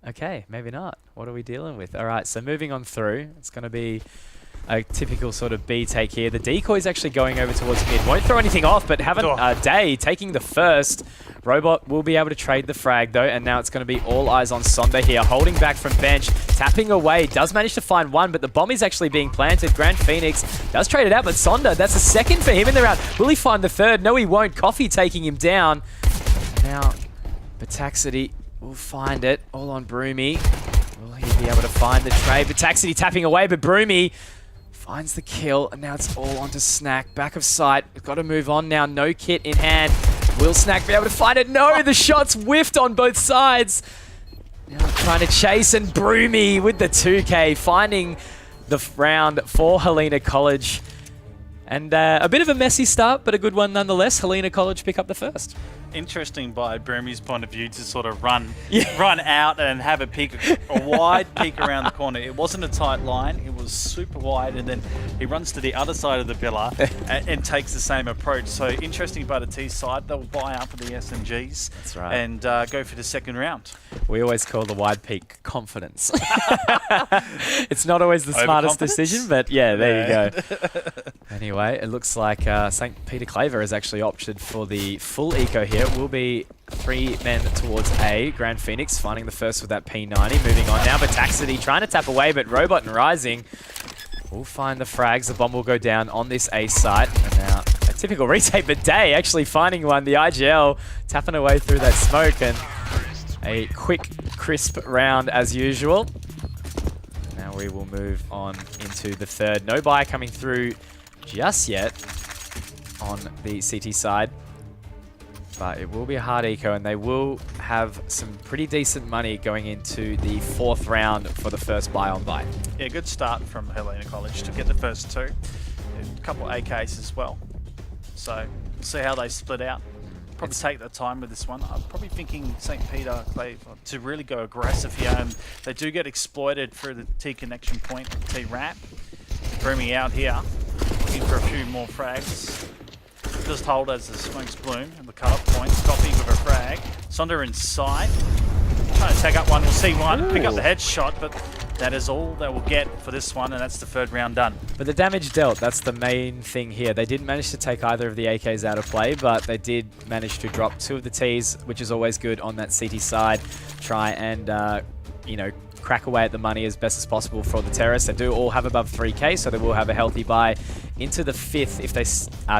Okay, maybe not. What are we dealing with? All right, so moving on through. It's going to be a typical sort of B take here. The decoy's actually going over towards mid. Won't throw anything off, but haven't Day taking the first. Robot will be able to trade the frag, though, and now it's going to be all eyes on Sonda here. Holding back from bench, tapping away. Does manage to find one, but the bomb is actually being planted. Grand Phoenix does trade it out, but Sonda, that's a second for him in the round. Will he find the third? No, he won't. Coffee taking him down. Now... Bataxity will find it, all on Broomy. Will he be able to find the trade? Bataxity tapping away, but Broomy finds the kill, and now it's all onto Snack. Back of sight, we've got to move on now, no kit in hand. Will Snack be able to find it? No, the shot's whiffed on both sides. Now trying to chase, and Broomy with the 2K, finding the round for Helena College. And a bit of a messy start, but a good one nonetheless. Helena College pick up the first. Interesting by Broomy's point of view to sort of run out and have a peek, a wide peek around the corner. It wasn't a tight line, it was super wide, and then he runs to the other side of the pillar and takes the same approach. So interesting by the T side, they'll buy up for the SMGs. That's right. And go for the second round. We always call the wide peak confidence. It's not always the smartest decision, but yeah, there you go. Anyway, it looks like St. Peter Claver has actually opted for the full eco here. It will be 3 men towards A. Grand Phoenix finding the first with that P90. Moving on now, Bataxity trying to tap away, but Robot and Rising will find the frags. The bomb will go down on this A site. And now a typical retake, but Day actually finding one. The IGL tapping away through that smoke, and a quick, crisp round as usual. Now we will move on into the third. No buy coming through just yet on the CT side. But it will be a hard eco, and they will have some pretty decent money going into the 4th round for the first buy on buy. Yeah, good start from Helena College to get the first 2. A couple AKs as well. So we'll see how they split out. Probably take their time with this one. I'm probably thinking St. Peter Claver to really go aggressive here, and they do get exploited through the T connection point, T ramp. Broomy out here, looking for a few more frags. Just hold as the smokes bloom and the cut-off points. Coffee with a frag. Sonda inside. Trying to take up one. We'll see one. Pick up the headshot, but that is all they will get for this one, and that's the 3rd round done. But the damage dealt, that's the main thing here. They didn't manage to take either of the AKs out of play, but they did manage to drop 2 of the Ts, which is always good on that CT side. Try and, you know, crack away at the money as best as possible for the terrorists. They do all have above 3k, so they will have a healthy buy into the 5th if they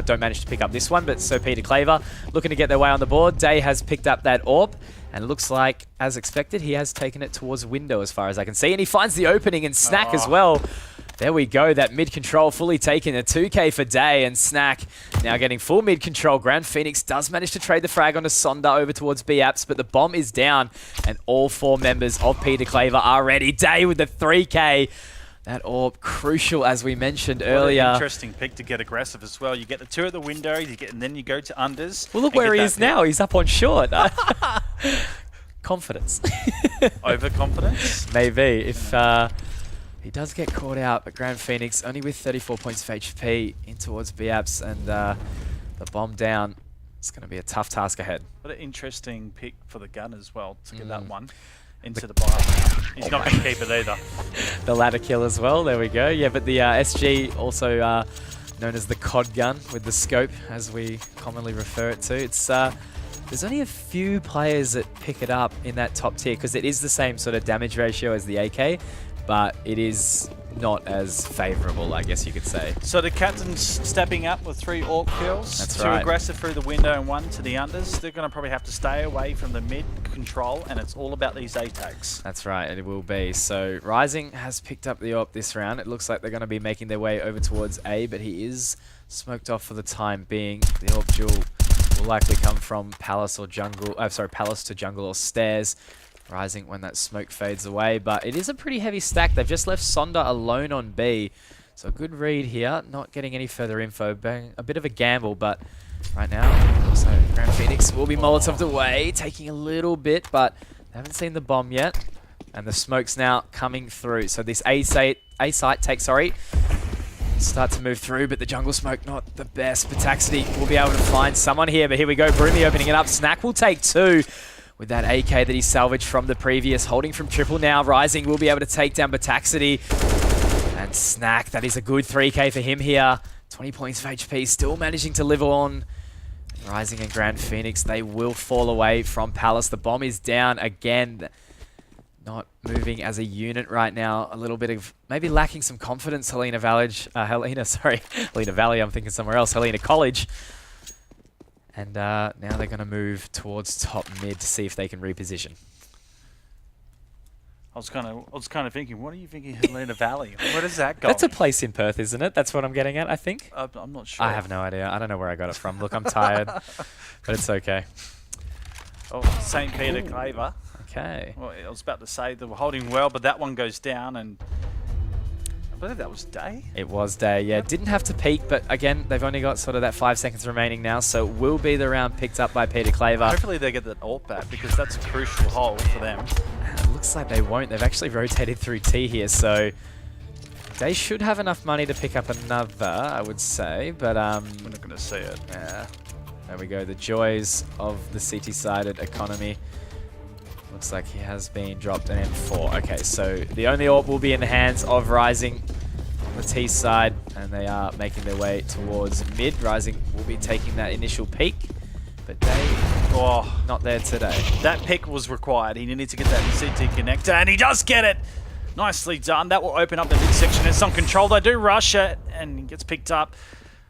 don't manage to pick up this one. But so Peter Claver looking to get their way on the board. Day has picked up that AWP, and it looks like, as expected, he has taken it towards window as far as I can see, and he finds the opening and Snack as well. There we go, that mid-control fully taken, a 2k for Day, and Snack now getting full mid-control. Grand Phoenix does manage to trade the frag onto Sonda over towards B-Apps, but the bomb is down, and all 4 members of Peter Claver are ready. Day with the 3k. That AWP crucial, as we mentioned earlier. What an interesting pick to get aggressive as well. You get the 2 at the window, and then you go to unders. Well, look where he is now. He's up on short. Confidence. Overconfidence? Maybe. If he does get caught out, but Grand Phoenix only with 34 points of HP in towards B-Apps, and the bomb down. It's going to be a tough task ahead. What an interesting pick for the gun as well, to get that one into the bar. He's not going to keep it either. The ladder kill as well. There we go. Yeah, but the SG, also known as the COD gun with the scope, as we commonly refer it to. It's there's only a few players that pick it up in that top tier because it is the same sort of damage ratio as the AK, but it is not as favourable, I guess you could say. So the captain's stepping up with 3 AWP kills. That's 2 right. aggressive through the window and 1 to the unders. They're going to probably have to stay away from the mid control, and it's all about these A tags. That's right, it will be. So Rising has picked up the AWP this round. It looks like they're going to be making their way over towards A, but he is smoked off for the time being. The AWP duel will likely come from Palace or jungle. Palace to jungle or stairs. Rising when that smoke fades away, but it is a pretty heavy stack. They've just left Sonda alone on B, so a good read here. Not getting any further info. A bit of a gamble, but right now, so Grand Phoenix will be Molotov'd away, taking a little bit, but they haven't seen the bomb yet, and the smoke's now coming through. So this A site start to move through, but the jungle smoke not the best. Pataxity will be able to find someone here, but here we go. Broomy opening it up. Snack will take 2. With that AK that he salvaged from the previous, holding from triple now. Rising will be able to take down Bataxity. And Snack, that is a good 3k for him here. 20 points of HP, still managing to live on. Rising and Grand Phoenix, they will fall away from Palace. The bomb is down again. Not moving as a unit right now. A little bit of, maybe lacking some confidence, Helena Valley, I'm thinking somewhere else. Helena College. And now they're going to move towards top mid to see if they can reposition. I was kind of thinking, what are you thinking, Helena Valley? Where does that go? That's a place in Perth, isn't it? That's what I'm getting at, I think. I'm not sure. I have no idea. I don't know where I got it from. Look, I'm tired, but it's okay. Oh, St. Peter Claver. Okay. Well, I was about to say they were holding well, but that one goes down, and I believe that was Day. It was Day, yeah. Didn't have to peak, but again, they've only got sort of that 5 seconds remaining now, so it will be the round picked up by Peter Claver. Hopefully they get that AWP back, because that's a crucial hole for them. It looks like they won't. They've actually rotated through T here, so they should have enough money to pick up another, I would say, but we're not going to see it. Yeah. There we go. The joys of the CT-sided economy. Looks like he has been dropped an M4. Okay, so the only AWP will be in the hands of Rising on the T side, and they are making their way towards mid. Rising will be taking that initial peak, but they not there today. That pick was required. He needed to get that CT connector, and he does get it. Nicely done. That will open up the midsection. It's on control. They do rush it, and he gets picked up.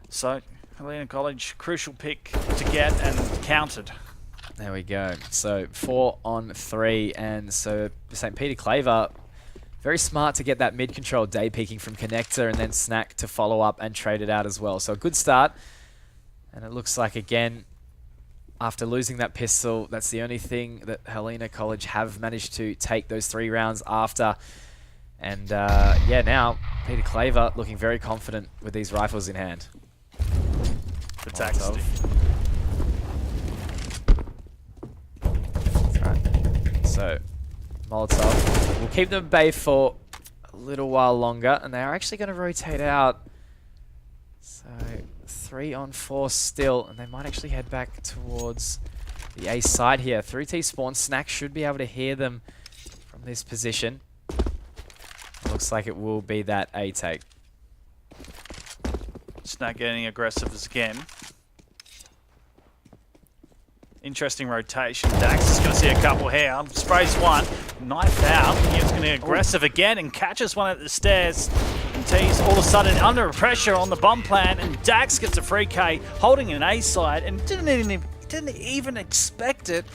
So Helena College, crucial pick to get and counted. There we go. So 4 on 3, and so St. Peter Claver, very smart to get that mid-control Day peeking from connector, and then Snack to follow up and trade it out as well. So a good start, and it looks like, again, after losing that pistol, that's the only thing that Helena College have managed to take those 3 rounds after. And yeah, now Peter Claver looking very confident with these rifles in hand. Molotov. So, Molotov will keep them at bay for a little while longer, and they are actually going to rotate out. So, 3 on 4 still, and they might actually head back towards the A side here. 3T spawn. Snack should be able to hear them from this position. It looks like it will be that A take. Snack getting aggressive again. Interesting rotation. Dax is going to see a couple here. Sprays one. knifed out. He's going to get aggressive again and catches one at the stairs. And T's all of a sudden under pressure on the bomb plan, and Dax gets a free K, holding an A side, and didn't even expect it.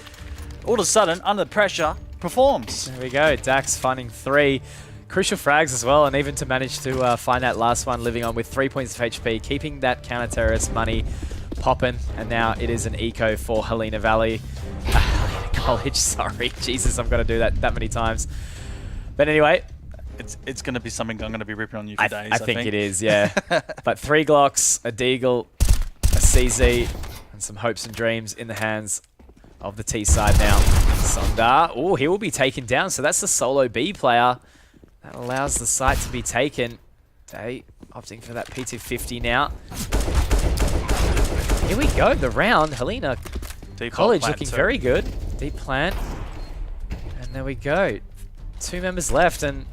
All of a sudden, under pressure, performs. There we go. Dax finding 3. Crucial frags as well, and even to manage to find that last one, living on with 3 points of HP, keeping that counter-terrorist money popping. And now it is an eco for Helena Valley. Helena College, sorry. Jesus, I'm going to do that many times. But anyway, it's going to be something I'm going to be ripping on you for days. I think it is, yeah. But 3 Glocks, a Deagle, a CZ, and some hopes and dreams in the hands of the T side now. Sonda, oh, he will be taken down. So that's the solo B player. That allows the site to be taken. Day opting for that P250 now. Here we go, the round. Helena College looking very good. Deep plant. And there we go. 2 members left, and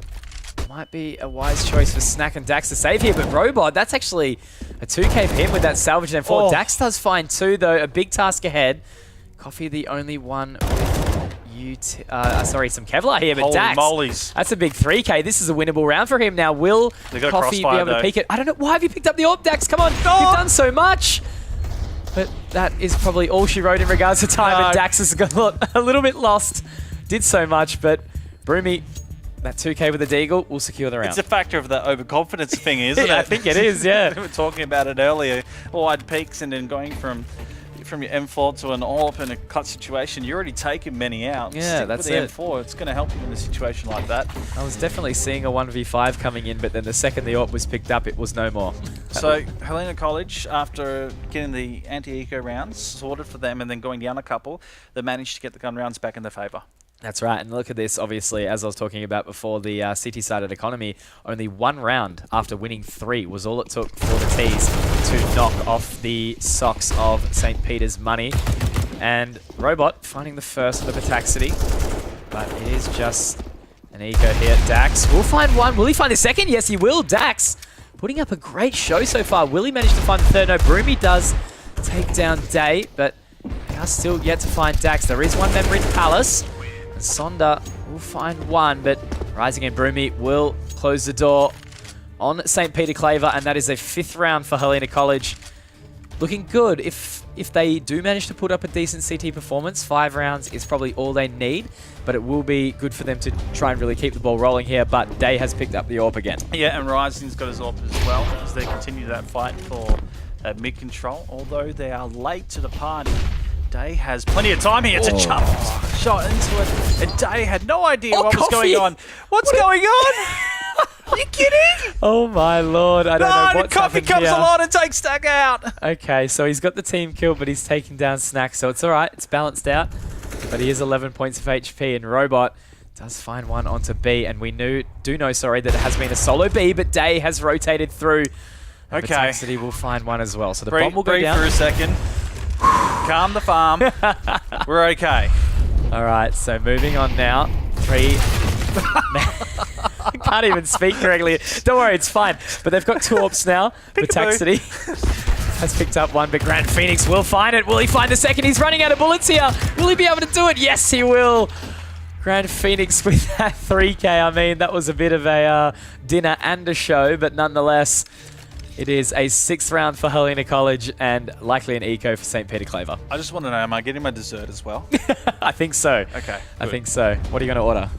might be a wise choice for Snack and Dax to save here, but Robot, that's actually a 2k for him with that salvage and 4. Dax does find 2 though, a big task ahead. Coffee the only one with some Kevlar here, but Holy Dax, mollies. that's a big 3k. This is a winnable round for him now. Will Coffee be able to peek it? I don't know, why have you picked up the AWP, Dax? Come on, you've done so much. But that is probably all she wrote in regards to time, and Dax has got a little bit lost. Did so much, but Broomy, that 2k with the Deagle will secure the round. It's a factor of the overconfidence thing, isn't it? I think it is, yeah. We were talking about it earlier. Wide peaks and then going from your M4 to an AWP in a cut situation. You're already taking many out. Yeah, Stick that's with the M4. It's going to help you in a situation like that. I was definitely seeing a 1v5 coming in, but then the second the AWP was picked up, it was no more. So Helena College, after getting the anti-eco rounds sorted for them and then going down a couple, they managed to get the gun rounds back in their favour. That's right, and look at this, obviously, as I was talking about before, the city-sided economy, only 1 round after winning 3 was all it took for the T's to knock off the socks of St. Peter's money. And Robot finding the first of the Pataxity, but it is just an eco here. Dax will find 1. Will he find the second? Yes, he will. Dax putting up a great show so far. Will he manage to find the third? No, Broomy does take down Day, but they are still yet to find Dax. There is 1 member in Palace. Sonda will find 1, but Rising and Broomy will close the door on St. Peter Claver, and that is a 5th round for Helena College. Looking good. If they do manage to put up a decent CT performance, 5 rounds is probably all they need, but it will be good for them to try and really keep the ball rolling here, but Day has picked up the AWP again. Yeah, and Rising's got his AWP as well as they continue that fight for mid-control, although they are late to the party. Day has plenty of time here to jump shot into it, and Day had no idea what was going on. What's going on? Are you kidding? Oh my lord, I don't know what's Coffee comes here. along and takes Stack out. Okay, so he's got the team kill, but he's taking down Snack, so it's alright, it's balanced out. But he is 11 points of HP, and Robot does find 1 onto B, and we do know that it has been a solo B, but Day has rotated through. Okay. Pataxity will find 1 as well, so the bomb will go down. For a second. Calm the farm. We're okay. Alright, so moving on now. 3. I can't even speak correctly. Don't worry, it's fine. But they've got 2 AWPs now. Pataxity has picked up 1, but Grand Phoenix will find it. Will he find the second? He's running out of bullets here. Will he be able to do it? Yes, he will. Grand Phoenix with that 3k. I mean, that was a bit of a dinner and a show, but nonetheless, it is a 6th round for Helena College and likely an eco for St. Peter Claver. I just want to know, am I getting my dessert as well? I think so. Okay. I think so. What are you going to order?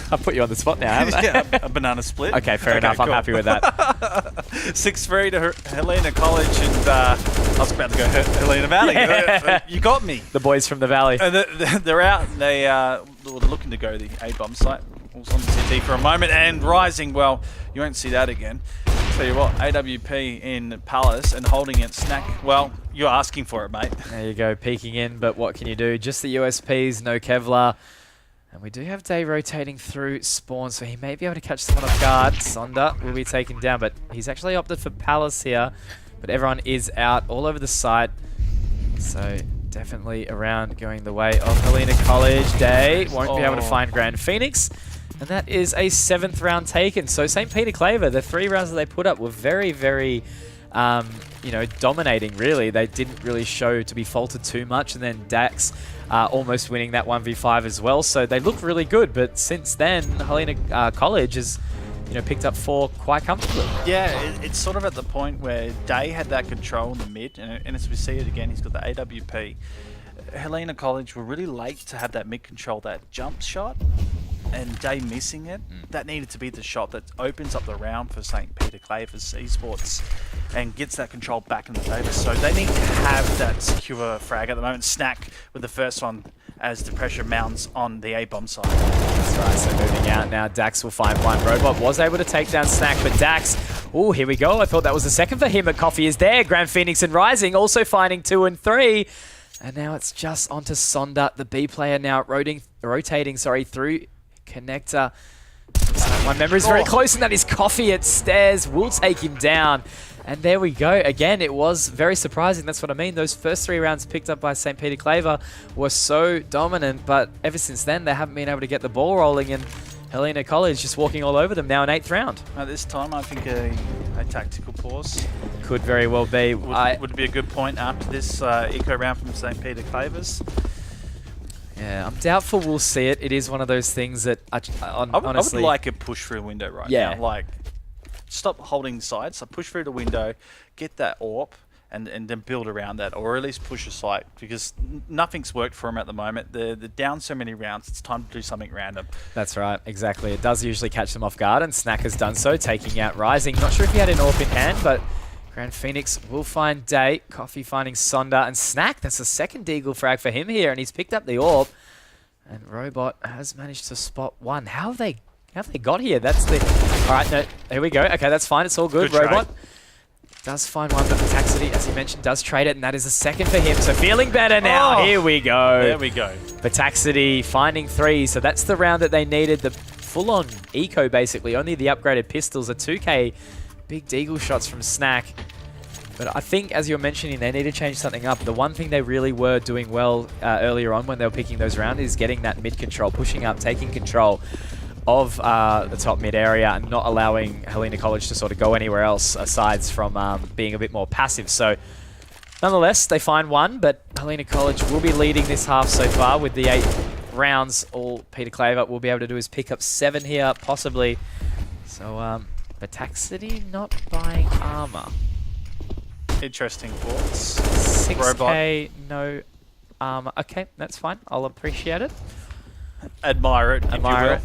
I've put you on the spot now, haven't I? Yeah, a banana split. Okay, fair enough. Cool. I'm happy with that. 6-3 to Helena College, and I was about to go Helena Valley. You got me. The boys from the Valley. And they're out. They were looking to go to the A-bomb site. Was on the CT for a moment, and Rising, well, you won't see that again. Tell you what, AWP in Palace and holding it Snack, well, you're asking for it, mate. There you go, peeking in, but what can you do? Just the USPs, no Kevlar. And we do have Day rotating through spawn, so he may be able to catch someone off guard. Sonda will be taken down, but he's actually opted for Palace here. But everyone is out all over the site. So definitely around going the way of Helena College. Day won't be able to find Grand Phoenix. And that is a 7th round taken. So St. Peter Claver, the 3 rounds that they put up were very, very dominating, really. They didn't really show to be faltered too much, and then Dax almost winning that 1v5 as well. So they look really good, but since then, Helena College has picked up 4 quite comfortably. Yeah, it's sort of at the point where Day had that control in the mid, and as we see it again, he's got the AWP. Helena College were really late to have that mid control, that jump shot, and Day missing it. That needed to be the shot that opens up the round for St. Peter Claver's esports and gets that control back in the favor. So they need to have that secure frag at the moment. Snack with the first one as the pressure mounts on the A-bomb side. That's right, so moving out now, Dax will find one. Robot was able to take down Snack, but Dax, here we go. I thought that was the second for him, but Coffee is there. Grand Phoenix and Rising also finding 2 and 3. And now it's just onto Sonda, the B player now rotating through connector. My memory's very close, and that is Coffee at stairs. Will take him down. And there we go. Again, it was very surprising. That's what I mean. Those first 3 rounds picked up by St. Peter Claver were so dominant, but ever since then, they haven't been able to get the ball rolling, and Helena College just walking all over them now in 8th round. At this time, I think a tactical pause could very well be. Would be a good point after this eco round from St. Peter Clavers. Yeah, I'm doubtful we'll see it. It is one of those things that, honestly... I would like a push through window right now. Like, stop holding sides, so push through the window, get that AWP, and then build around that, or at least push a site, because nothing's worked for them at the moment. They're down so many rounds, it's time to do something random. That's right, exactly. It does usually catch them off guard, and Snack has done so, taking out Rising. Not sure if he had an AWP in hand, but Grand Phoenix will find Day. Coffee finding Sonda, and Snack, that's the second Deagle frag for him here, and he's picked up the AWP. And Robot has managed to spot one. How have they got here? That's the... All right, no, here we go. Okay, that's fine. It's all good. Robot does find one, but Taxity, as you mentioned, does trade it, and that is a second for him. So feeling better now. Here we go. There we go. Taxity finding 3. So that's the round that they needed. The full-on eco, basically. Only the upgraded pistols, a 2K. Big Deagle shots from Snack. But I think, as you're mentioning, they need to change something up. The one thing they really were doing well earlier on when they were picking those rounds is getting that mid control, pushing up, taking control of the top mid area, and not allowing Helena College to sort of go anywhere else aside from being a bit more passive. So nonetheless, they find 1, but Helena College will be leading this half so far with the 8 rounds. All Peter Claver will be able to do is pick up 7 here, possibly. So, Bataxity not buying armor. Interesting thoughts. 6K, no armor. Okay, that's fine. I'll appreciate it. Admire it. Admire it.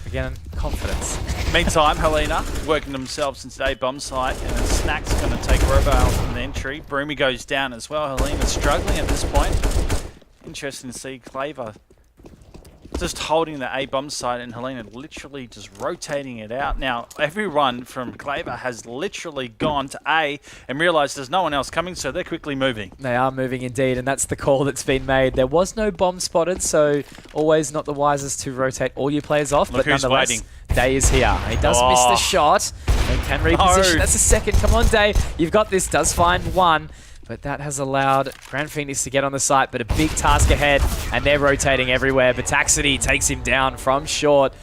Again, confidence. Meantime, Helena working themselves into the bomb site, and then Snack's going to take Robo out from the entry. Broomy goes down as well. Helena's struggling at this point. Interesting to see Claver just holding the A-bomb site, and Helena literally just rotating it out. Now, everyone from Claver has literally gone to A and realised there's no one else coming, so they're quickly moving. They are moving indeed, and that's the call that's been made. There was no bomb spotted, so always not the wisest to rotate all your players off. Look but who's nonetheless, waiting. Day is here. He does miss the shot and can reposition. That's a second. Come on, Day. You've got this. Does find 1. But that has allowed Grand Phoenix to get on the site, but a big task ahead, and they're rotating everywhere. But Taxity takes him down from short.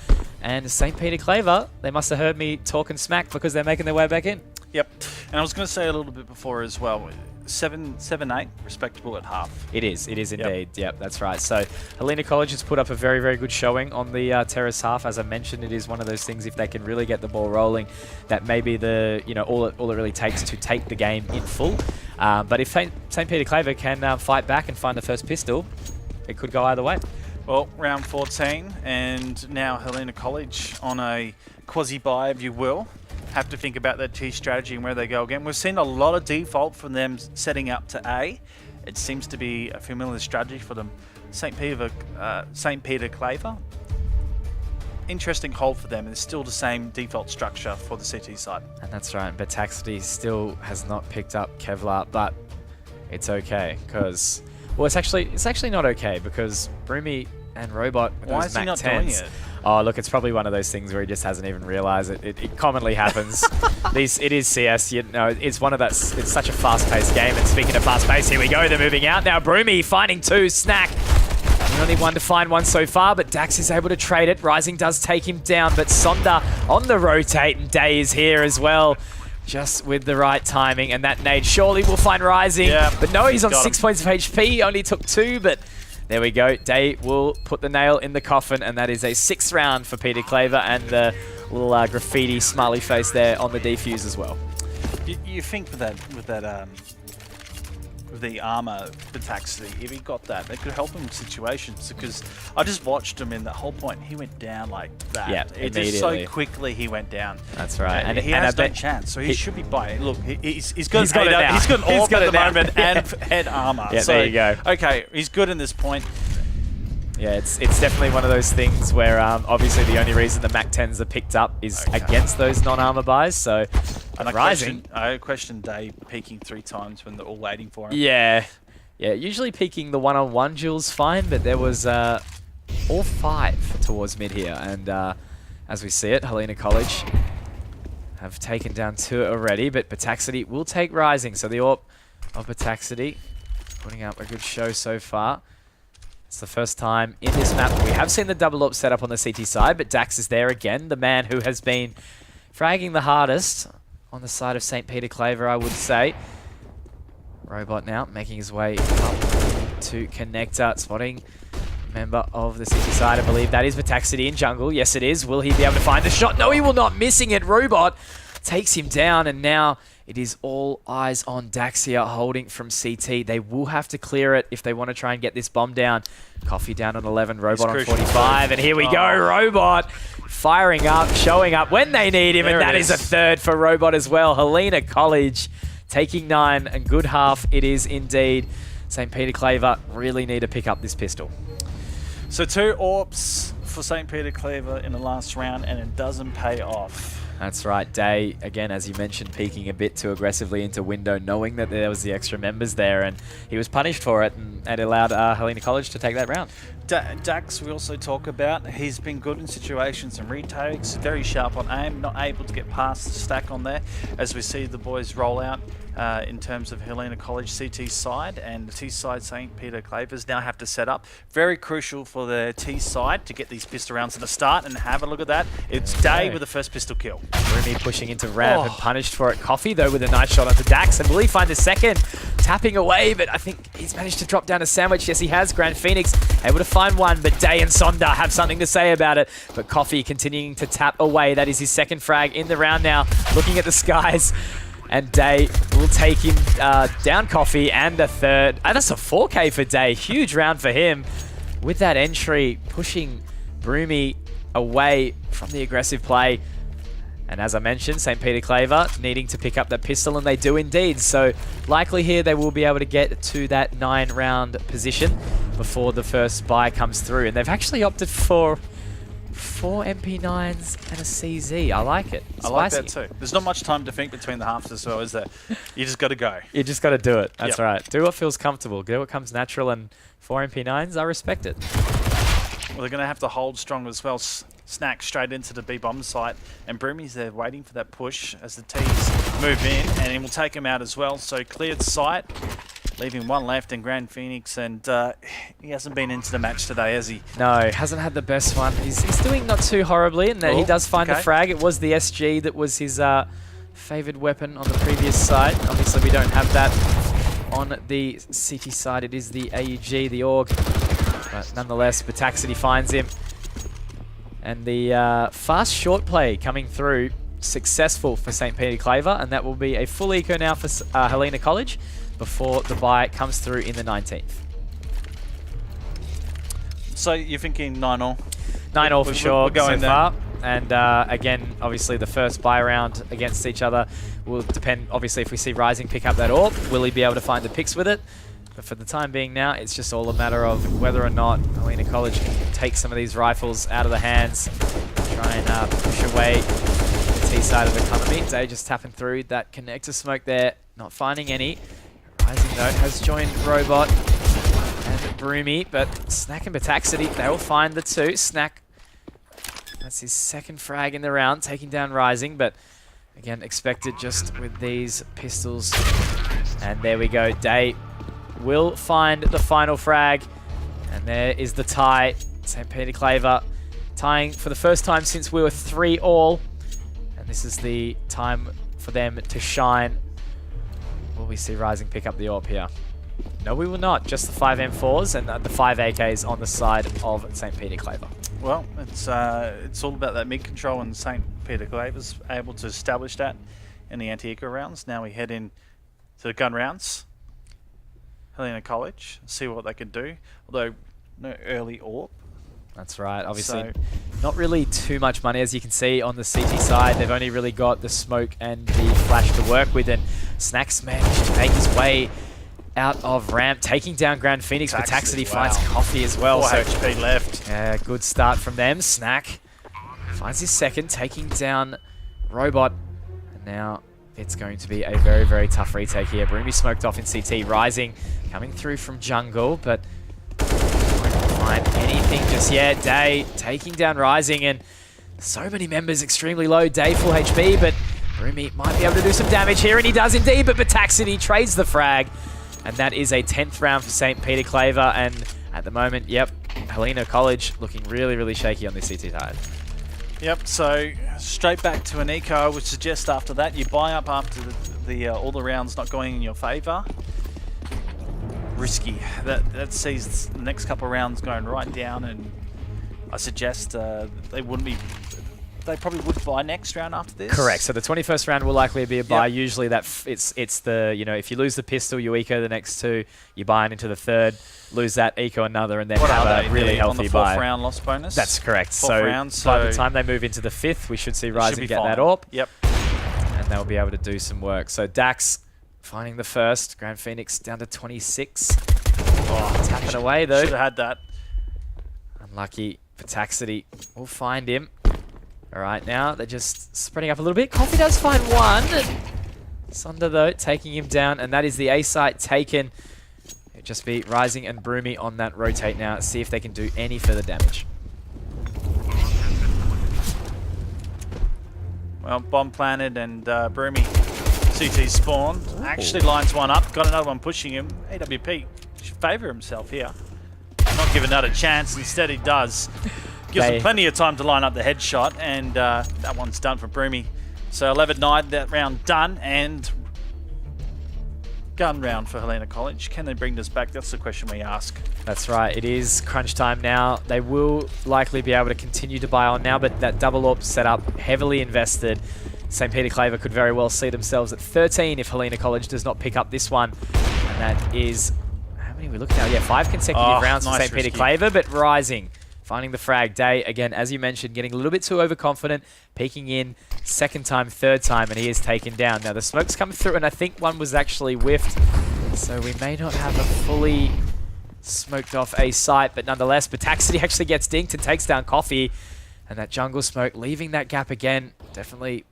And St. Peter Claver, they must have heard me talking smack because they're making their way back in. Yep. And I was going to say a little bit before as well, 7-8, respectable at half. It is indeed. Yep, that's right. So Helena College has put up a very, very good showing on the terrace half. As I mentioned, it is one of those things, if they can really get the ball rolling, that may be the, all it really takes to take the game in full. But if St. Peter Claver can fight back and find the first pistol, it could go either way. Well, round 14, and now Helena College on a quasi-buy, if you will. Have to think about that T strategy and where they go again. We've seen a lot of default from them setting up to A. It seems to be a familiar strategy for them. St. Peter Claver. Interesting hold for them. It's still the same default structure for the CT side. And that's right. But Taxity still has not picked up Kevlar, but it's okay because, well, it's actually not okay because Broomy and Robot. Why is he not doing it? Oh, look, it's probably one of those things where he just hasn't even realised it. It commonly happens. It is CS. It's one of that. It's such a fast-paced game. And speaking of fast-paced, here we go. They're moving out now. Broomy finding 2. Snack. We only one to find 1 so far, but Dax is able to trade it. Rising does take him down, but Sonda on the rotate, and Day is here as well. just with the right timing, and that nade surely will find Rising. Yeah, but no, he's on 6 him. points of HP, only took 2, but there we go. Day will put the nail in the coffin, and that is a 6th round for Peter Claver, and the little graffiti smiley face there on the defuse as well. You think with the armor Bataxi, if he got that, it could help him in situations, because I just watched him in that whole point. He went down like that. Yeah, it just so quickly he went down. That's right, and he has no chance. So he should be by. Look, he's got it now. He's got an AWP at the moment and head armor. Yeah, so, there you go. Okay, he's good in this point. Yeah, it's definitely one of those things where obviously the only reason the MAC-10s are picked up is against those non-armor buys. So Rising. I questioned Day peeking 3 times when they're all waiting for him. Yeah, usually peeking the one-on-one duel's fine, but there was all 5 towards mid here, and as we see it, Helena College have taken down 2 already, but Bataxity will take Rising. So the AWP of Bataxity putting up a good show so far. It's the first time in this map we have seen the double AWP set up on the CT side, but Dax is there again, the man who has been fragging the hardest on the side of St. Peter Claver, I would say. Robot now making his way up to connector, spotting member of the CT side. I believe that is Bataxity in jungle. Yes, it is. Will he be able to find the shot? No, he will not. Missing it. Robot takes him down, and now it is all eyes on Dax here, holding from CT. They will have to clear it if they want to try and get this bomb down. Coffee down on 11, Robot on 45, and here we go. Robot firing up, showing up when they need him, and that is a 3rd for Robot as well. Helena College taking 9, and good half it is indeed. St. Peter Claver really need to pick up this pistol. So 2 AWPs for St. Peter Claver in the last round, and it doesn't pay off. That's right. Day, again, as you mentioned, peeking a bit too aggressively into window, knowing that there was the extra members there, and he was punished for it, and it allowed Helena College to take that round. Dax, we also talk about, he's been good in situations and retakes, very sharp on aim, not able to get past the stack on there, as we see the boys roll out in terms of Helena College CT side, and the T side St. Peter Clavers now have to set up. Very crucial for the T side to get these pistol rounds at the start, and have a look at that. It's Day with the first pistol kill. Rumi pushing into ramp and punished for it. Coffee, though, with a nice shot onto Dax, and will he find a second? Tapping away, but I think he's managed to drop down a sandwich. Yes, he has. Grand Phoenix able to find one, but Day and Sonda have something to say about it. But Coffee continuing to tap away. That is his 2nd frag in the round now, looking at the skies. And Day will take him down Coffee, and a 3rd. And that's a 4K for Day. Huge round for him. With that entry, pushing Broomy away from the aggressive play. And as I mentioned, St. Peter Claver needing to pick up that pistol, and they do indeed. So likely here they will be able to get to that 9-round position before the first buy comes through. And they've actually opted for 4 MP9s and a CZ. I like it. I like that too. There's not much time to think between the halves as well, is there? You just got to go. You just got to do it. That's right. Do what feels comfortable. Do what comes natural, and 4 MP9s, I respect it. Well, they're going to have to hold strong as well. Snack straight into the B bomb site, and Broomy's there waiting for that push as the T's move in, and he will take him out as well. So cleared sight, leaving 1 left in Grand Phoenix, and he hasn't been into the match today, has he? No, hasn't had the best one. He's doing not too horribly, and he does find the frag. It was the SG that was his favoured weapon on the previous side. Obviously, we don't have that on the CT side. It is the AUG, the AUG, but nonetheless, Bataxity finds him. And the fast short play coming through, successful for St. Peter Claver, and that will be a full eco now for Helena College before the buy comes through in the 19th. So you're thinking 9-all? 9-all for sure so far. And again, obviously the first buy round against each other will depend, obviously, if we see Rising pick up that AWP, will he be able to find the picks with it? But for the time being now, it's just all a matter of whether or not Helena College can take some of these rifles out of the hands, try and push away the T side of the economy. Day just tapping through that connector smoke there, not finding any. Rising, though, has joined Robot and Broomy, but Snack and Bataxity, they will find the 2. Snack, that's his 2nd frag in the round, taking down Rising, but again, expected just with these pistols. And there we go, Day will find the final frag, and there is the tie. St. Peter Claver tying for the first time since we were 3-all, and this is the time for them to shine. Will we see Rising pick up the AWP here? No, we will not. Just the 5 M4s and the 5 AKs on the side of St. Peter Claver. Well, it's all about that mid control, and St. Peter Claver's able to establish that in the anti-eco rounds. Now we head in to the gun rounds. Helena College, see what they can do. Although no early AWP. That's right. Obviously, not really too much money, as you can see on the CT side. They've only really got the smoke and the flash to work with, and Snacks managed to make his way out of ramp, taking down Grand Phoenix. But Taxity finds Coffee as well. 4 HP left. Yeah, good start from them. Snack finds his second, taking down Robot. And now it's going to be a very, very tough retake here. Broomy smoked off in CT. Rising coming through from jungle, but find anything just yet. Day taking down Rising, and so many members extremely low. Day full HP, but Broomy might be able to do some damage here, and he does indeed, but Bataxity trades the frag, and that is a 10th round for St. Peter Claver. And at the moment, yep, Helena College looking really, really shaky on this CT side. Yep, so straight back to an eco. I would suggest after that you buy up after the all the rounds not going in your favour. Risky. That sees the next couple of rounds going right down, and I suggest they probably would buy next round after this. Correct. So the 21st round will likely be a buy. Yep. Usually it's the, you know, if you lose the pistol, you eco the next two, you buy into the third, lose that, eco another, and then have a really healthy buy. On the 4th round loss bonus? That's correct. 4th round, so by the time they move into the 5th, we should see Rising get that AWP. Yep. And they'll be able to do some work. So Dax finding the first. Grand Phoenix down to 26. Oh, tapping away though. Should have had that. Unlucky. Pataxity will find him. Alright, now they're just spreading up a little bit. Coffee does find one. Sunder though, taking him down, and that is the A site taken. It'll just be Rising and Broomy on that rotate now. See if they can do any further damage. Well, bomb planted, and Broomy CT spawned. Actually lines one up, got another one pushing him. AWP should favour himself here. Not giving that a chance, instead he does. Gives them plenty of time to line up the headshot, and that one's done for Broomy. So 11-9, that round done, and gun round for Helena College. Can they bring this back? That's the question we ask. That's right. It is crunch time now. They will likely be able to continue to buy on now, but that double AWP setup, heavily invested. St. Peter Claver could very well see themselves at 13 if Helena College does not pick up this one. And that is, how many are we looking at? Yeah, 5 consecutive rounds for St. Peter Claver, but Rising finding the frag. Day, again, as you mentioned, getting a little bit too overconfident, peeking in second time, third time, and he is taken down. Now, the smoke's come through, and I think one was actually whiffed, so we may not have a fully smoked off A site, but nonetheless, Bataxity actually gets dinked and takes down Coffee, and that jungle smoke leaving that gap again. Definitely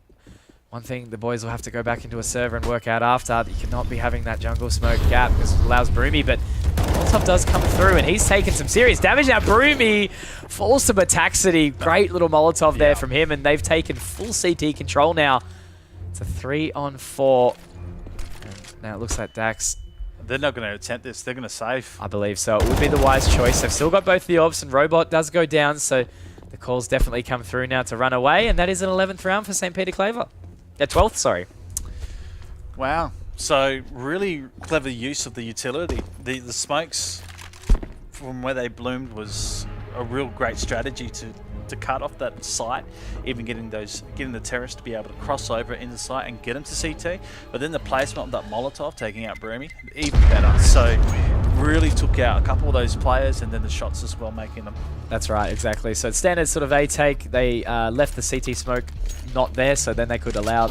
one thing the boys will have to go back into a server and work out after. You cannot be having that jungle smoke gap because it allows Broomy, but Molotov does come through, and he's taken some serious damage. Now Broomy falls to Bataxity. Great little Molotov there from him, and they've taken full CT control now. It's a 3-on-4. And now it looks like Dax. They're not going to attempt this. They're going to save. I believe so. It would be the wise choice. They've still got both the AWPs, and Robot does go down, so the calls definitely come through now to run away, and that is an 11th round for St. Peter Claver. 12th, sorry. Wow. So really clever use of the utility. The smokes from where they bloomed was a real great strategy to cut off that site, even getting the terrorists to be able to cross over in the site and get them to CT. But then the placement of that Molotov taking out Broomy, even better. So really took out a couple of those players, and then the shots as well making them. That's right, exactly. So standard sort of A take, they left the CT smoke not there, so then they would allow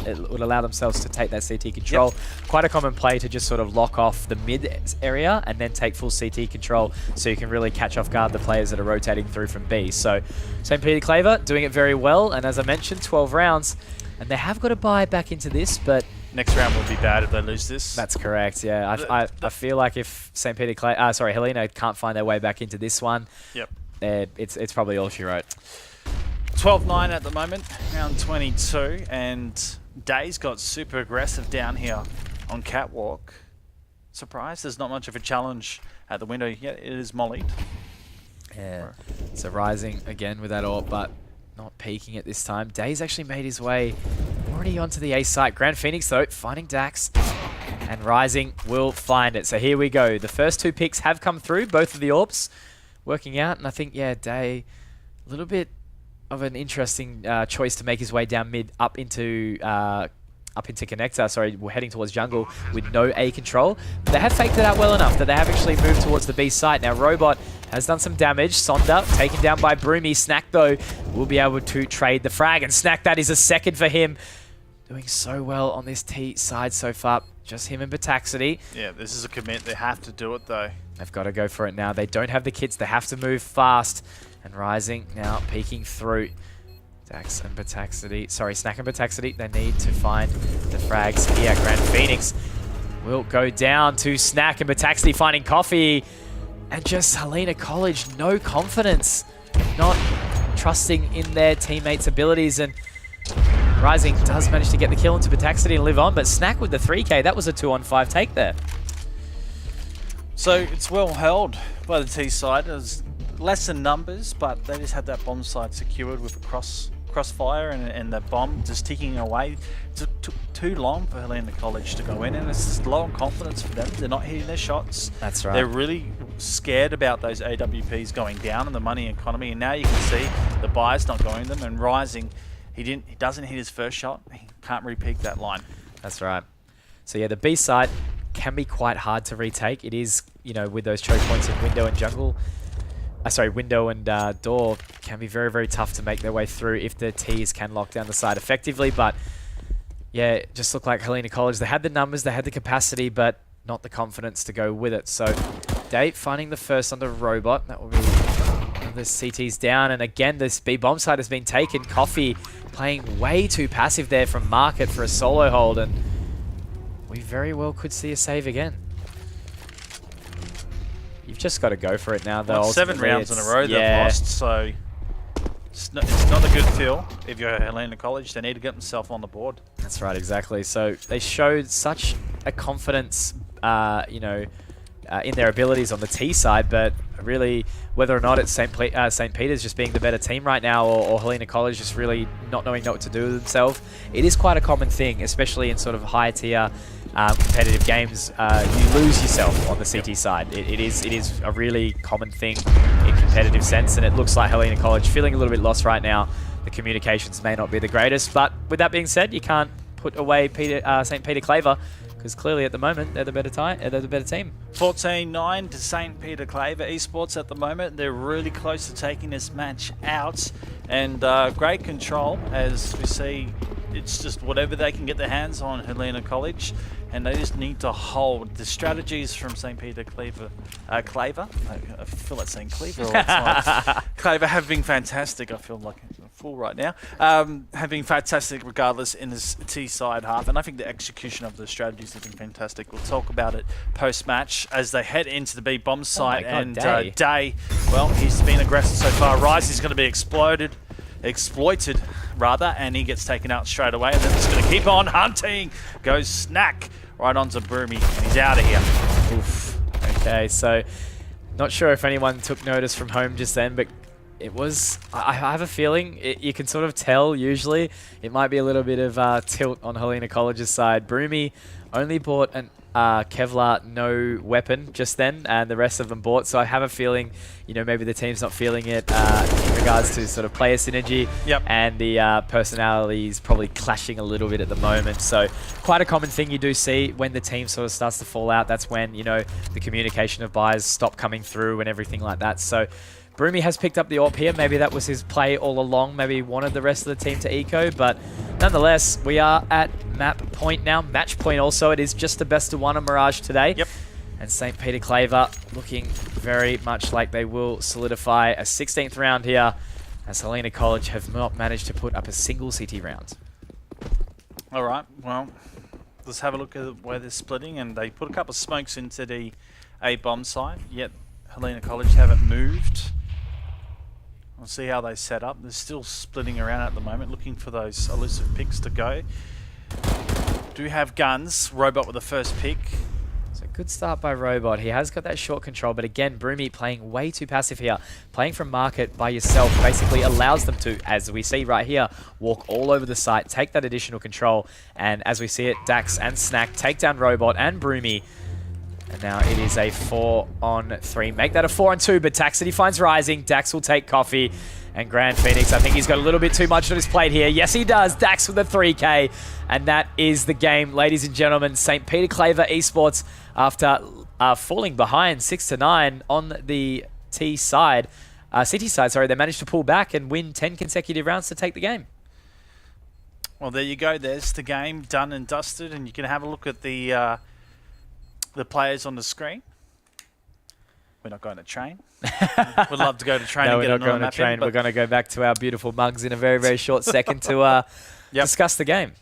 themselves to take that CT control. Yep. Quite a common play to just sort of lock off the mid area and then take full CT control, so you can really catch off guard the players that are rotating through from B. So St. Peter Claver doing it very well, and as I mentioned, 12 rounds, and they have got to buy back into this, but next round will be bad if they lose this. That's correct, yeah. I feel like if St. Peter Helena can't find their way back into this one, it's probably all she wrote. 12-9 at the moment, round 22, and Day's got super aggressive down here on Catwalk. Surprised there's not much of a challenge at the window. Yeah, it is mollied. Yeah, so Rising again with that AWP, but not peeking at this time. Day's actually made his way already onto the A site. Grand Phoenix, though, finding Dax. And Rising will find it. So here we go. The first 2 picks have come through, both of the AWPs working out. And I think, yeah, Day, a little bit of an interesting choice to make his way down mid up into connector. Sorry, we're heading towards jungle with no A control. But they have faked it out well enough that they have actually moved towards the B site. Now, Robot has done some damage. Sonda taken down by Broomy. Snack, though, will be able to trade the frag. And Snack, that is a second for him. Doing so well on this T side so far. Just him and Bataxity. Yeah, this is a commit. They have to do it, though. They've got to go for it now. They don't have the kits. They have to move fast. And Rising now peeking through. Dax and Bataxity. Sorry, Snack and Bataxity. They need to find the frags here. Grand Phoenix will go down to Snack and Bataxity finding Coffee. And just Helena College, no confidence. Not trusting in their teammates' abilities. And Rising does manage to get the kill into Bataxity and live on. But Snack with the 3K, that was a 2-on-5 take there. So it's well held by the T side. There's less in numbers, but they just had that bomb side secured with a crossfire and the bomb just ticking away. It took too long for Helena College to go in, and it's just low on confidence for them. They're not hitting their shots. That's right. They're really scared about those AWPs going down in the money economy, and now you can see the buyers not going them. And Rising, he doesn't hit his first shot. He can't repeat that line. That's right. So yeah, the B side can be quite hard to retake. It is, you know, with those choke points in window and jungle. Window and door can be very, very tough to make their way through if the Ts can lock down the side effectively. But yeah, it just looked like Helena College. They had the numbers, they had the capacity, but not the confidence to go with it. So Dave finding the first under Robot. That will be the CTs down. And again, this B bomb side has been taken. Coffee playing way too passive there from Market for a solo hold. And we very well could see a save again. You've just got to go for it now, though. Well, 7 rounds in a row they've lost, so it's not a good feel. If you're at Helena College, they need to get themselves on the board. That's right, exactly. So they showed such a confidence, in their abilities on the T side, but really, whether or not it's St. Peter's just being the better team right now, or Helena College just really not knowing what to do with themselves, it is quite a common thing, especially in sort of higher tier competitive games. You lose yourself on the CT side. It is a really common thing in competitive sense, and it looks like Helena College feeling a little bit lost right now. The communications may not be the greatest, but with that being said, you can't put away St. Peter Claver, because clearly at the moment they're the better team. 14-9 to St. Peter Claver Esports at the moment. They're really close to taking this match out, and great control as we see. It's just whatever they can get their hands on Helena College, and they just need to hold. The strategies from St. Peter Claver, I feel like saying Cleaver all the time. Claver have been fantastic. I feel like a fool right now. Have been fantastic regardless in this T side half, and I think the execution of the strategies have been fantastic. We'll talk about it post-match as they head into the B bomb site. And Day, well, he's been aggressive so far. Rise is going to be exploited, and he gets taken out straight away, and then he's going to keep on hunting. Goes Snack right onto Broomy, and he's out of here. Oof. Okay, so not sure if anyone took notice from home just then, but it was, I have a feeling, you can sort of tell usually, it might be a little bit of tilt on Helena College's side. Broomy only bought an Kevlar no weapon just then, and the rest of them bought, so I have a feeling, maybe the team's not feeling it in regards to sort of player synergy. Yep. And the personalities probably clashing a little bit at the moment. So quite a common thing you do see when the team sort of starts to fall out. That's when, the communication of buyers stop coming through and everything like that. So Broomy has picked up the AWP here. Maybe that was his play all along. Maybe he wanted the rest of the team to eco, but nonetheless, we are at map point now. Match point also. It is just the best of one on Mirage today. Yep. And St. Peter Claver looking very much like they will solidify a 16th round here, as Helena College have not managed to put up a single CT round. All right, well, let's have a look at where they're splitting, and they put a couple of smokes into the A bomb side, yet Helena College haven't moved. We'll see how they set up. They're still splitting around at the moment, looking for those elusive picks to go. Do have guns. Robot with the first pick. So Good start by Robot. He has got that short control, but again, Broomy playing way too passive here. Playing from market by yourself basically allows them to, as we see right here, walk all over the site, take that additional control, and as we see it, Dax and Snack take down Robot and Broomy. And now it is a 4-on-3. Make that a 4-on-2, but Taxity finds Rising. Dax will take Coffee. And Grand Phoenix, I think he's got a little bit too much on his plate here. Yes, he does. Dax with a 3K. And that is the game, ladies and gentlemen. St. Peter Claver Esports, after falling behind 6-9 on the T side, City side, sorry, they managed to pull back and win 10 consecutive rounds to take the game. Well, there you go. There's the game done and dusted. And you can have a look at the players on the screen. We're not going to train. We'd love to go to train. No, and get we're not going to train. We're going to go back to our beautiful mugs in a very, very short second to discuss the game.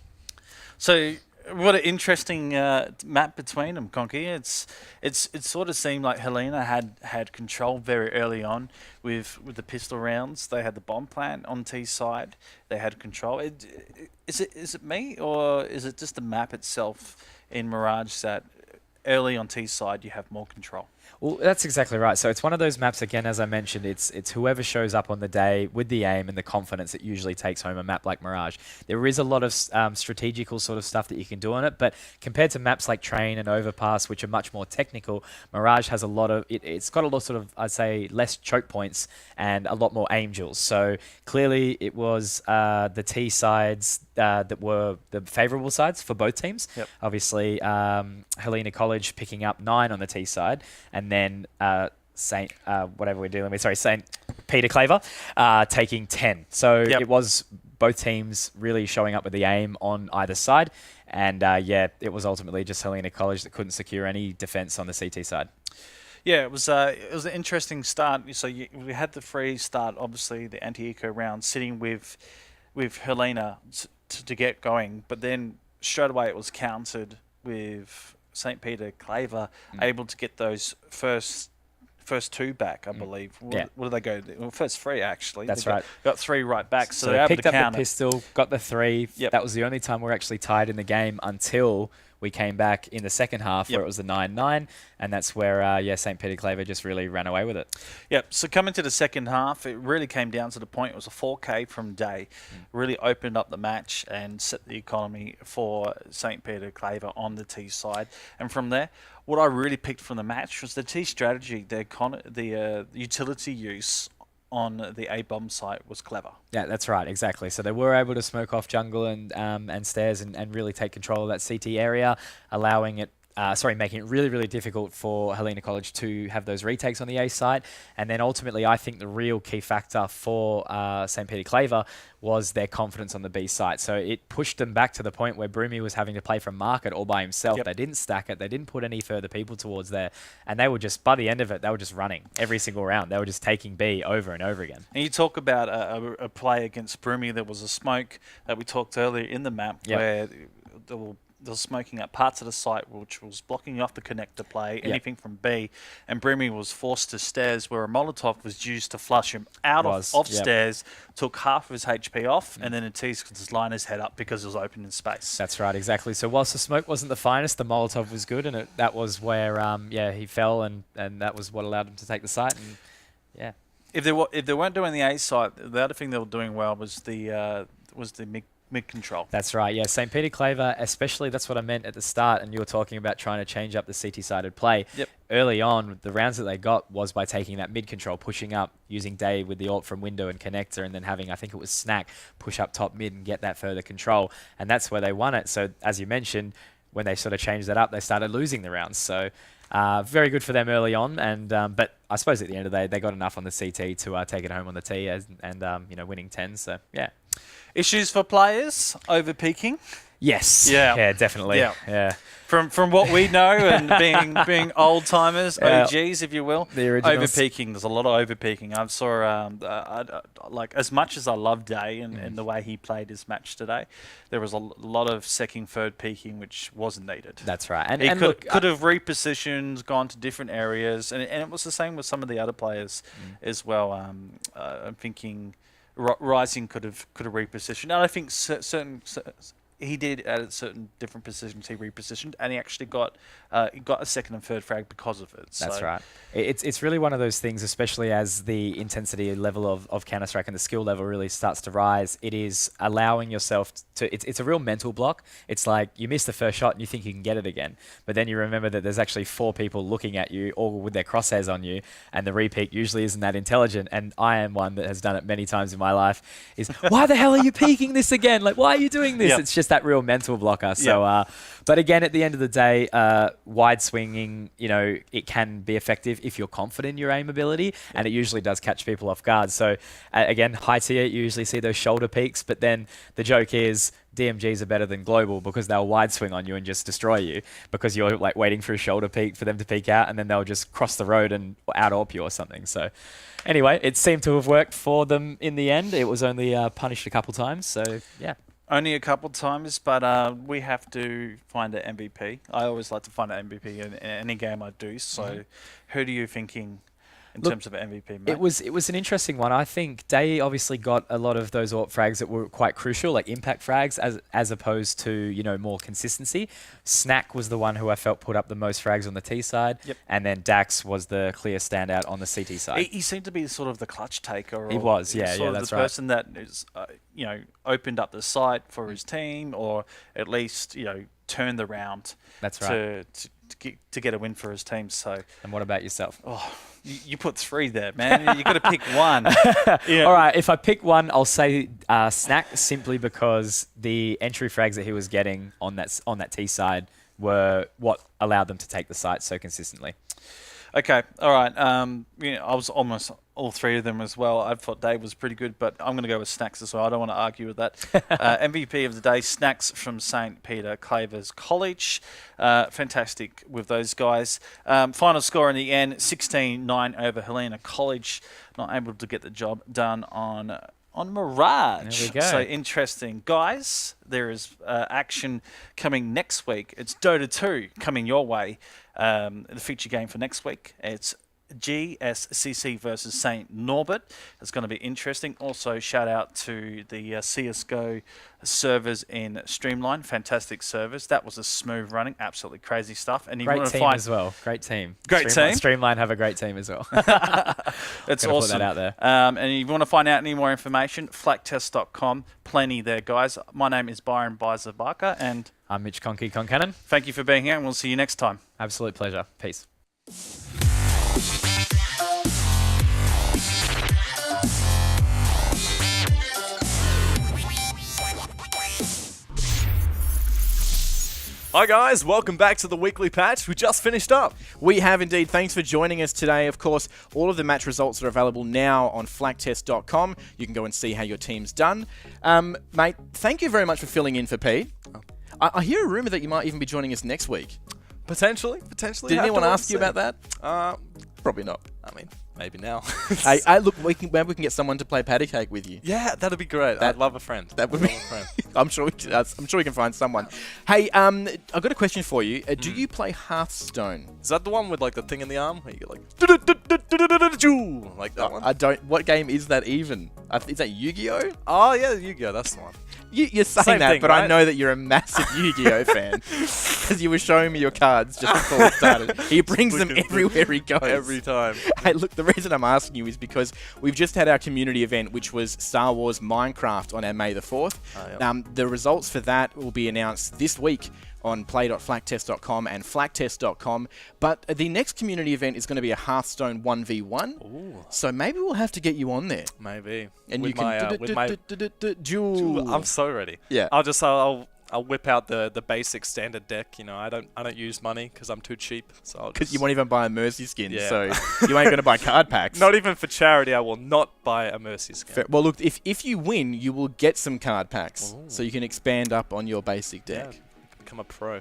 So, what an interesting map between them, Conky. It sort of seemed like Helena had control very early on with the pistol rounds. They had the bomb plant on T side. They had control. Is it me, or is it just the map itself in Mirage that early on T side you have more control? Well, that's exactly right. So it's one of those maps, again, as I mentioned, it's whoever shows up on the day with the aim and the confidence that usually takes home a map like Mirage. There is a lot of strategical sort of stuff that you can do on it, but compared to maps like Train and Overpass, which are much more technical, Mirage has a lot of, it's got a lot sort of, I'd say, less choke points and a lot more aim duels. So clearly it was the T sides that were the favourable sides for both teams. Yep. Obviously, Helena College picking up 9 on the T side, and then St. Peter Claver taking 10. So it was both teams really showing up with the aim on either side. And it was ultimately just Helena College that couldn't secure any defense on the CT side. Yeah, it was an interesting start. So we had the free start, obviously, the anti-eco round, sitting with Helena to get going. But then straight away it was countered with St. Peter Claver able to get those first 2 back, I believe. What did they go? Well, first 3, actually. That's right. Got 3 right back. So they picked up the pistol, got the 3. Yep. That was the only time we're actually tied in the game until we came back in the second half where it was the 9-9, and that's where St. Peter Claver just really ran away with it. Yep, so coming to the second half, it really came down to the point. It was a 4K from Day. Really opened up the match and set the economy for St. Peter Claver on the T side. And from there, what I really picked from the match was the T strategy, the utility use on the A-bomb site was clever. Yeah, that's right, exactly. So they were able to smoke off jungle and stairs and really take control of that CT area, allowing it, making it really, really difficult for Helena College to have those retakes on the A site. And then ultimately, I think the real key factor for St. Peter Claver was their confidence on the B site. So it pushed them back to the point where Broomy was having to play from market all by himself. Yep. They didn't stack it. They didn't put any further people towards there. And they were just, by the end of it, they were just running every single round. They were just taking B over and over again. And you talk about a play against Broomy. There was a smoke that we talked earlier in the map where they were smoking up parts of the site which was blocking off the connector play, anything from B, and Broomy was forced to stairs where a Molotov was used to flush him out of stairs, took half of his HP off, and then the T's could just line his head up because it was open in space. That's right, exactly. So whilst the smoke wasn't the finest, the Molotov was good, and that was where he fell, and that was what allowed him to take the site. And if they weren't doing the A site, the other thing they were doing well was the mid-control. That's right, yeah. St. Peter Claver, especially, that's what I meant at the start, and you were talking about trying to change up the CT-sided play. Yep. Early on, the rounds that they got was by taking that mid-control, pushing up, using Dave with the ult from window and connector, and then having, I think it was Snack, push up top mid and get that further control. And that's where they won it. So, as you mentioned, when they sort of changed that up, they started losing the rounds. So, very good for them early on, and but I suppose at the end of the day, they got enough on the CT to take it home on the T, and winning 10. So, yeah. Issues for players over peaking? Yes. Yeah, definitely. Yeah. From what we know and being old timers, OGs, if you will, the originals. over peaking. There's a lot of over peaking. I saw like as much as I love Day and the way he played his match today, there was a lot of second, third peaking which wasn't needed. That's right. And he could have repositioned, gone to different areas, and it was the same with some of the other players as well. I'm thinking Rising could have repositioned. And I think certain he did at a certain different positions. He repositioned, and he actually got a second and third frag because of it. That's right. It's really one of those things, especially as the intensity level of Counter-Strike and the skill level really starts to rise. It is allowing yourself to. It's a real mental block. It's like you miss the first shot and you think you can get it again, but then you remember that there's actually 4 people looking at you, all with their crosshairs on you, and the repeat usually isn't that intelligent. And I am one that has done it many times in my life. Is why the hell are you peeking this again? Like, why are you doing this? Yep. It's just that real mental blocker. So, but again, at the end of the day, wide swinging, it can be effective if you're confident in your aim ability, and it usually does catch people off guard. So again, high tier, you usually see those shoulder peaks, but then the joke is DMGs are better than global because they'll wide swing on you and just destroy you because you're like waiting for a shoulder peak for them to peek out, and then they'll just cross the road and out-AWP you or something. So anyway, it seemed to have worked for them in the end. It was only punished a couple times, so yeah. Only a couple times, but we have to find an MVP. I always like to find an MVP in any game I do. So, who do you thinking in terms of an MVP, mate? It was an interesting one. I think Day obviously got a lot of those AWP frags that were quite crucial, like impact frags, as opposed to more consistency. Snack was the one who I felt put up the most frags on the T side, and then Dax was the clear standout on the CT side. He seemed to be sort of the clutch taker. He was, yeah, that's right. The person that is, opened up the site for his team, or at least turned the round. That's right. To get a win for his team. So. And what about yourself? Oh, you put 3 there, man. You got to pick one. All right, if I pick one, I'll say Snack, simply because the entry frags that he was getting on that T side were what allowed them to take the site so consistently. Okay, all right. I was almost all 3 of them as well. I thought Dave was pretty good, but I'm going to go with Snacks as well. I don't want to argue with that. MVP of the day, Snacks from St. Peter Claver's College. Fantastic with those guys. Final score in the end, 16-9 over Helena College. Not able to get the job done on Mirage. There we go. So interesting. Guys, there is action coming next week. It's Dota 2 coming your way. The feature game for next week. It's GSCC versus St. Norbert. It's going to be interesting. Also, shout out to the CSGO servers in Streamline. Fantastic servers. That was a smooth running, absolutely crazy stuff. And great team as well. Great team. Great team. Streamline have a great team as well. That's awesome. Put that out there. And if you want to find out any more information, flaktest.com. Plenty there, guys. My name is Byron Barker, and I'm Mitch Conky Concannon. Thank you for being here, and we'll see you next time. Absolute pleasure. Peace. Hi guys, welcome back to the weekly patch. We just finished up. We have indeed. Thanks for joining us today. Of course, all of the match results are available now on flaktest.com. You can go and see how your team's done. Mate, thank you very much for filling in for Pete. I hear a rumour that you might even be joining us next week. Potentially. Did anyone ask you about that? Probably not. I mean, maybe now. Hey, look, maybe we can get someone to play patty cake with you. Yeah, that'd be great. I'd love a friend. That would be. I'm sure we can find someone. Hey, I've got a question for you. Do you play Hearthstone? Is that the one with like the thing in the arm where you get like that one? I don't. What game is that even? Is that Yu-Gi-Oh? Oh yeah, Yu-Gi-Oh. That's the one. You're saying Same that, thing, but right? I know that you're a massive Yu-Gi-Oh fan because you were showing me your cards just before we started. He brings them everywhere he goes. Every time. Hey, look, the reason I'm asking you is because we've just had our community event, which was Star Wars Minecraft on our May the 4th. The results for that will be announced this week on play.flaktest.com and flaktest.com. But the next community event is going to be a Hearthstone 1v1. Ooh. So maybe we'll have to get you on there. Maybe. And with you can with my duel. I'm so ready. Yeah. I'll whip out the basic standard deck. I don't use money because I'm too cheap. So because you won't even buy a Mercy skin, so you ain't going to buy card packs. Not even for charity. I will not buy a Mercy skin. Fair. Well, look, if you win, you will get some card packs, so you can expand up on your basic deck. Yeah. Become a pro.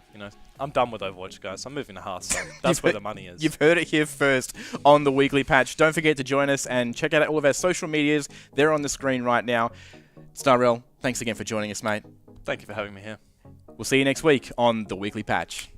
I'm done with Overwatch, guys. I'm moving to Hearthstone. That's where the money is. You've heard it here first on the weekly patch. Don't forget to join us and check out all of our social medias. They're on the screen right now. Starrell, thanks again for joining us, mate. Thank you for having me here. We'll see you next week on the weekly patch.